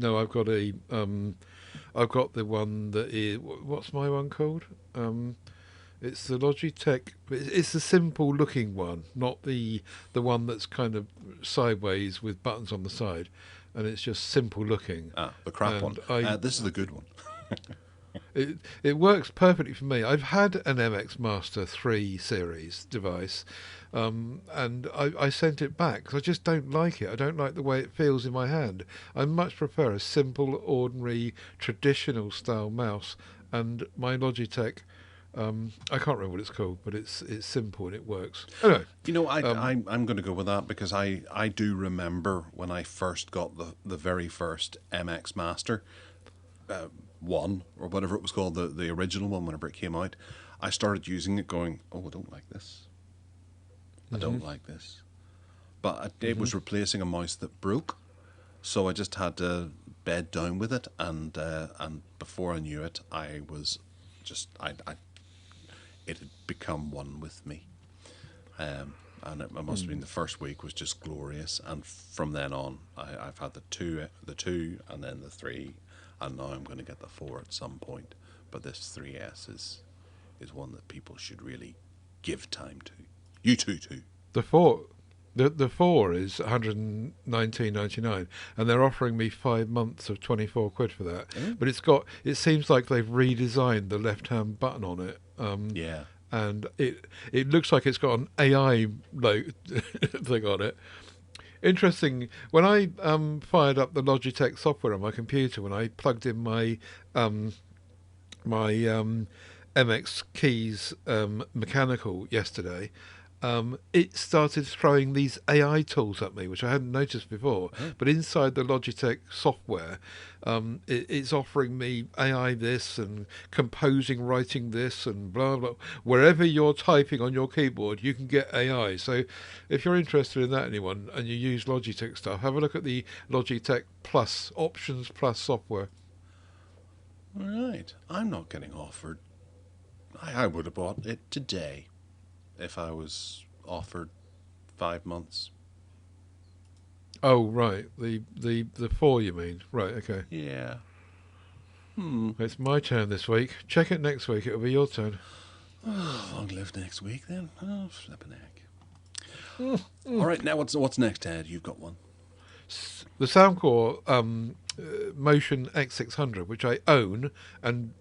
Speaker 2: one that is... What's my one called? It's the Logitech... It's the simple-looking one, not the one that's kind of sideways with buttons on the side. And it's just simple-looking.
Speaker 1: The crap one. This is the good one.
Speaker 2: It works perfectly for me. I've had an MX Master 3 series device, and I sent it back because I just don't like it. I don't like the way it feels in my hand. I much prefer a simple, ordinary, traditional style mouse. And my Logitech, I can't remember what it's called, but it's simple and it works. Anyway,
Speaker 1: I'm going to go with that because I do remember when I first got the very first MX Master. 1 or whatever it was called, the original one, whenever it came out, I started using it going, I don't like this. I don't like this. But it was replacing a mouse that broke, so I just had to bed down with it, and before I knew it, I was just, it had become one with me. And it must have been the first week was just glorious, and from then on, I've had the two, and then the 3, and now I'm going to get the 4 at some point. But this 3S is one that people should really give time to. You too.
Speaker 2: The 4 is £119.99, and they're offering me 5 months of £24 for that. But it seems like they've redesigned the left-hand button on it.
Speaker 1: Yeah.
Speaker 2: And it looks like it's got an AI thing on it. Interesting. When I fired up the Logitech software on my computer, when I plugged in my MX Keys mechanical yesterday, it started throwing these AI tools at me, which I hadn't noticed before. But inside the Logitech software, it's offering me AI this and composing, writing this and blah, blah. Wherever you're typing on your keyboard, you can get AI. So if you're interested in that, anyone, and you use Logitech stuff, have a look at the Logitech Plus, Options Plus software.
Speaker 1: All right. I'm not getting offered. I would have bought it today if I was offered 5 months.
Speaker 2: Oh, right. The 4, you mean? Right, okay.
Speaker 1: Yeah.
Speaker 2: It's my turn this week. Check it next week. It'll be your turn.
Speaker 1: Long live next week then. Oh, flipping heck. All right, now what's next, Ted? You've got one.
Speaker 2: The Soundcore Motion X600, which I own and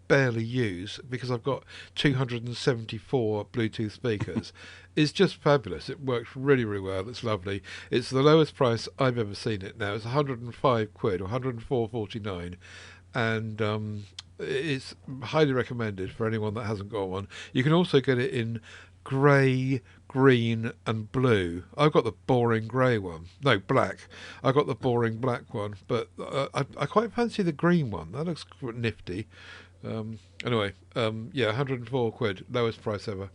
Speaker 2: barely use because I've got 274 Bluetooth speakers, is just fabulous. It works really, really well. It's lovely. It's the lowest price I've ever seen it now. It's 105 quid or 104.49, and it's highly recommended for anyone that hasn't got one. You can also get it in grey, green and blue. I've got the boring grey one. No, black. I got the boring black one, but I quite fancy the green one. That looks nifty. Anyway, yeah, 104 quid, lowest price ever.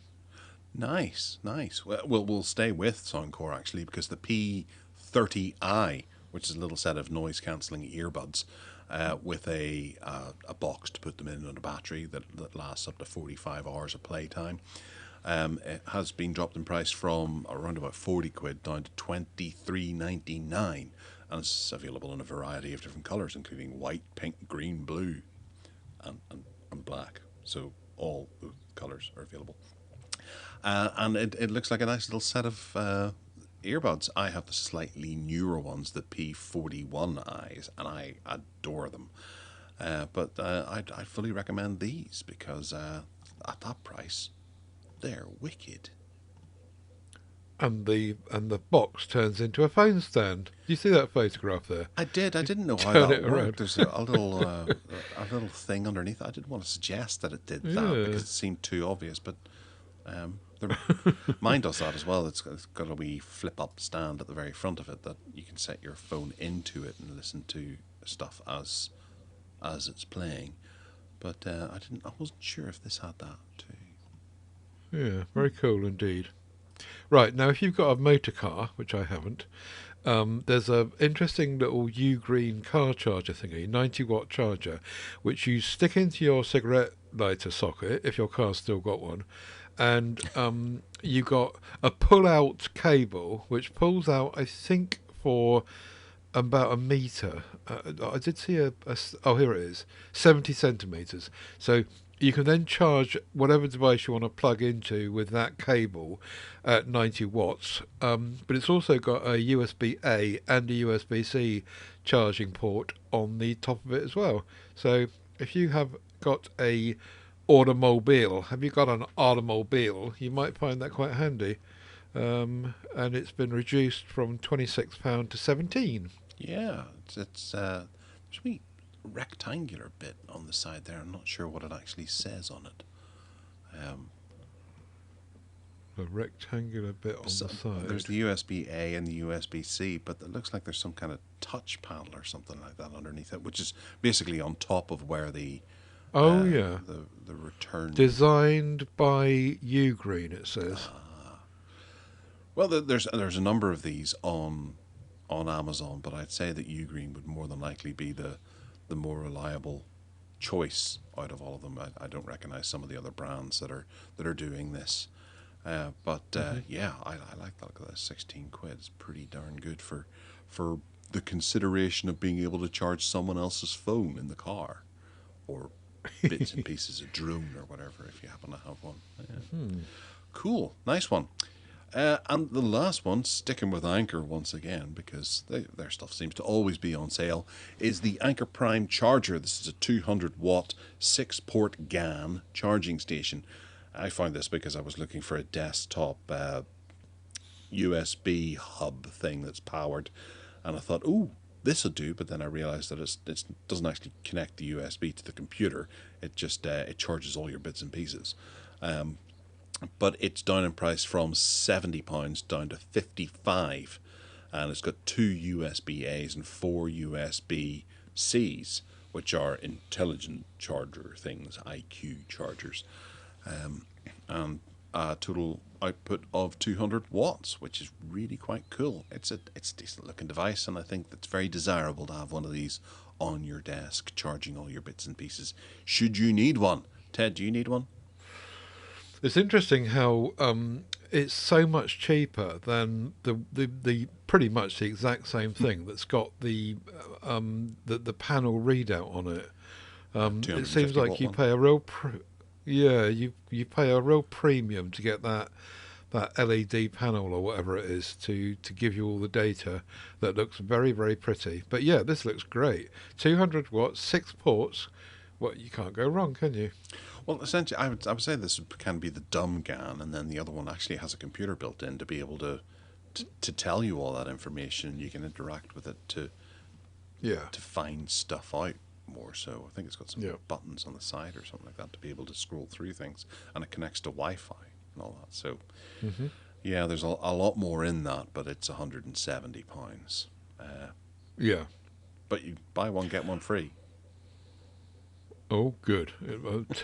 Speaker 1: Nice, nice. Well, we'll stay with Soundcore actually because the P30i, which is a little set of noise cancelling earbuds with a box to put them in and a battery that lasts up to 45 hours of playtime. It has been dropped in price from around about 40 quid down to 23.99, and it's available in a variety of different colours, including white, pink, green, blue, and black. So all the colours are available. And it looks like a nice little set of earbuds. I have the slightly newer ones, the P41i's, and I adore them. But I'd fully recommend these because at that price, they're wicked.
Speaker 2: And the box turns into a phone stand. You see that photograph there?
Speaker 1: I did. I didn't know how
Speaker 2: Turn
Speaker 1: that
Speaker 2: it
Speaker 1: worked.
Speaker 2: around.
Speaker 1: There's a little thing underneath. I didn't want to suggest that it did that
Speaker 2: Yeah.
Speaker 1: because it seemed too obvious. But mine does that as well. It's got a wee flip up stand at the very front of it that you can set your phone into it and listen to stuff as it's playing. But I wasn't sure if this had that too.
Speaker 2: Yeah, very cool indeed. Right, now if you've got a motor car, which I haven't, there's a interesting little U-green car charger thingy, 90-watt charger, which you stick into your cigarette lighter socket, if your car's still got one, and you got a pull-out cable, which pulls out, I think, for about a metre. I did see oh, here it is, 70 centimetres. So you can then charge whatever device you want to plug into with that cable at 90 watts. But it's also got a USB-A and a USB-C charging port on the top of it as well. So if you have got a automobile, you might find that quite handy. And it's been reduced from £26 to 17.
Speaker 1: Yeah, it's there's a wee rectangular bit on the side there. I'm not sure what it actually says on it.
Speaker 2: A rectangular bit on the side.
Speaker 1: There's the USB-A and the USB-C, but it looks like there's some kind of touch panel or something like that underneath it, which is basically on top of where the the return.
Speaker 2: Designed by Ugreen, it says.
Speaker 1: Well, there's a number of these on Amazon, but I'd say that Ugreen would more than likely be the more reliable choice out of all of them. I don't recognize some of the other brands that are doing this, but yeah, I like that. Look at that, 16 quid. It's pretty darn good for the consideration of being able to charge someone else's phone in the car, or bits and pieces of drone or whatever if you happen to have one. Yeah. Cool, nice one. And the last one, sticking with Anker once again, because their stuff seems to always be on sale, is the Anker Prime Charger. This is a 200-watt, 6-port GAN charging station. I found this because I was looking for a desktop USB hub thing that's powered, and I thought, ooh, this will do, but then I realized that it doesn't actually connect the USB to the computer. It just it charges all your bits and pieces. But it's down in price from £70 down to £55, and it's got 2 USB-As and 4 USB-Cs, which are intelligent charger things, IQ chargers, and a total output of 200 watts, which is really quite cool. It's a decent looking device, and I think it's very desirable to have one of these on your desk, charging all your bits and pieces, should you need one. Ted, do you need one?
Speaker 2: It's interesting how it's so much cheaper than the pretty much the exact same thing that's got the panel readout on it. It seems
Speaker 1: 250
Speaker 2: like
Speaker 1: watt
Speaker 2: you
Speaker 1: one.
Speaker 2: pay a real you pay a real premium to get that LED panel or whatever it is to give you all the data that looks very, very pretty. But yeah, this looks great. 200 watts, 6 ports. What, you can't go wrong, can you?
Speaker 1: Well, essentially, I would say this can be the dumb GAN, and then the other one actually has a computer built in to be able to tell you all that information. You can interact with it to find stuff out more. So I think it's got some buttons on the side or something like that to be able to scroll through things, and it connects to Wi-Fi and all that. So yeah, there's a lot more in that, but it's £170.
Speaker 2: Yeah.
Speaker 1: But you buy one get one free.
Speaker 2: Oh, good.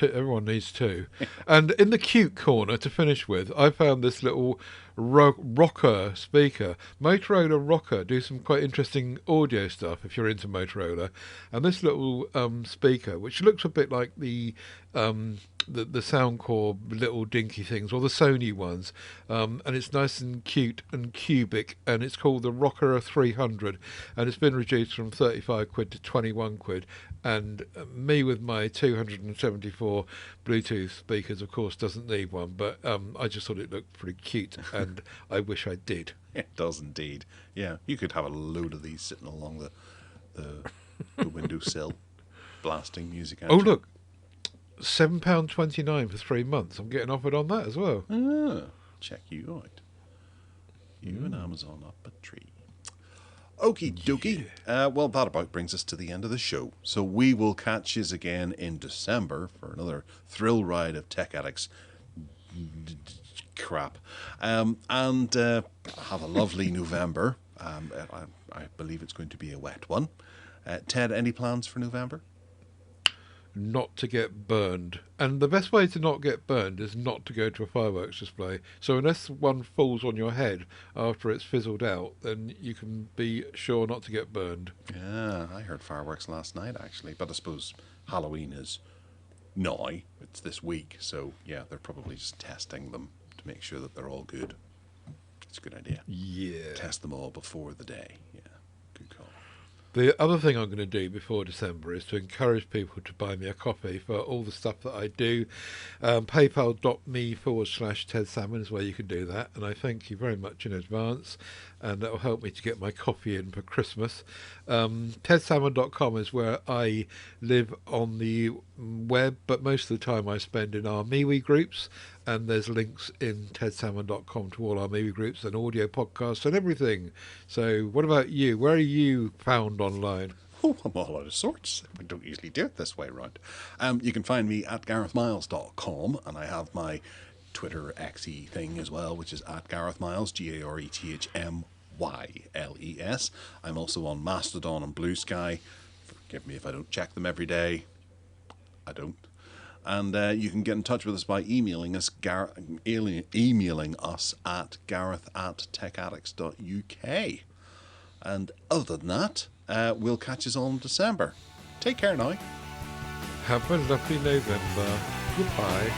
Speaker 2: Everyone needs two. And in the cute corner, to finish with, I found this little rocker speaker. Motorola Rocker do some quite interesting audio stuff if you're into Motorola. And this little speaker, which looks a bit like the Soundcore little dinky things, or the Sony ones, and it's nice and cute and cubic, and it's called the Rocker 300, and it's been reduced from 35 quid to 21 quid, and me with my 274 Bluetooth speakers, of course, doesn't need one, but I just thought it looked pretty cute, and I wish I did.
Speaker 1: It does indeed. Yeah, you could have a load of these sitting along the windowsill, blasting music out.
Speaker 2: Oh, look. £7.29 for 3 months. I'm getting offered on that as well.
Speaker 1: Check you out. You and Amazon up a tree. Okie dokie. Well, that about brings us to the end of the show. So we will catch you again in December for another thrill ride of Tech Addicts crap. And have a lovely November. I believe it's going to be a wet one. Ted, any plans for November?
Speaker 2: Not to get burned. And the best way to not get burned is not to go to a fireworks display. So unless one falls on your head after it's fizzled out, then you can be sure not to get burned.
Speaker 1: Yeah, I heard fireworks last night, actually. But I suppose Halloween is now. It's this week. So, yeah, they're probably just testing them to make sure that they're all good. It's a good idea.
Speaker 2: Yeah.
Speaker 1: Test them all before the day. Yeah, good call.
Speaker 2: The other thing I'm going to do before December is to encourage people to buy me a coffee for all the stuff that I do. PayPal.me/Ted Salmon is where you can do that. And I thank you very much in advance. And that will help me to get my coffee in for Christmas. TedSalmon.com is where I live on the web, but most of the time I spend in our MeWe groups. And there's links in TedSalmon.com to all our MeWe groups and audio podcasts and everything. So what about you? Where are you found online?
Speaker 1: Oh, I'm all out of sorts. We don't usually do it this way round. You can find me at GarethMiles.com, and I have my Twitter XE thing as well, which is at GarethMiles, GarethMiles. I'm also on Mastodon and Blue Sky. Forgive me if I don't check them every day. I don't. And you can get in touch with us by emailing us at gareth@techaddicts.uk. And other than that, we'll catch us all in December. Take care now.
Speaker 2: Have a lovely November. Goodbye.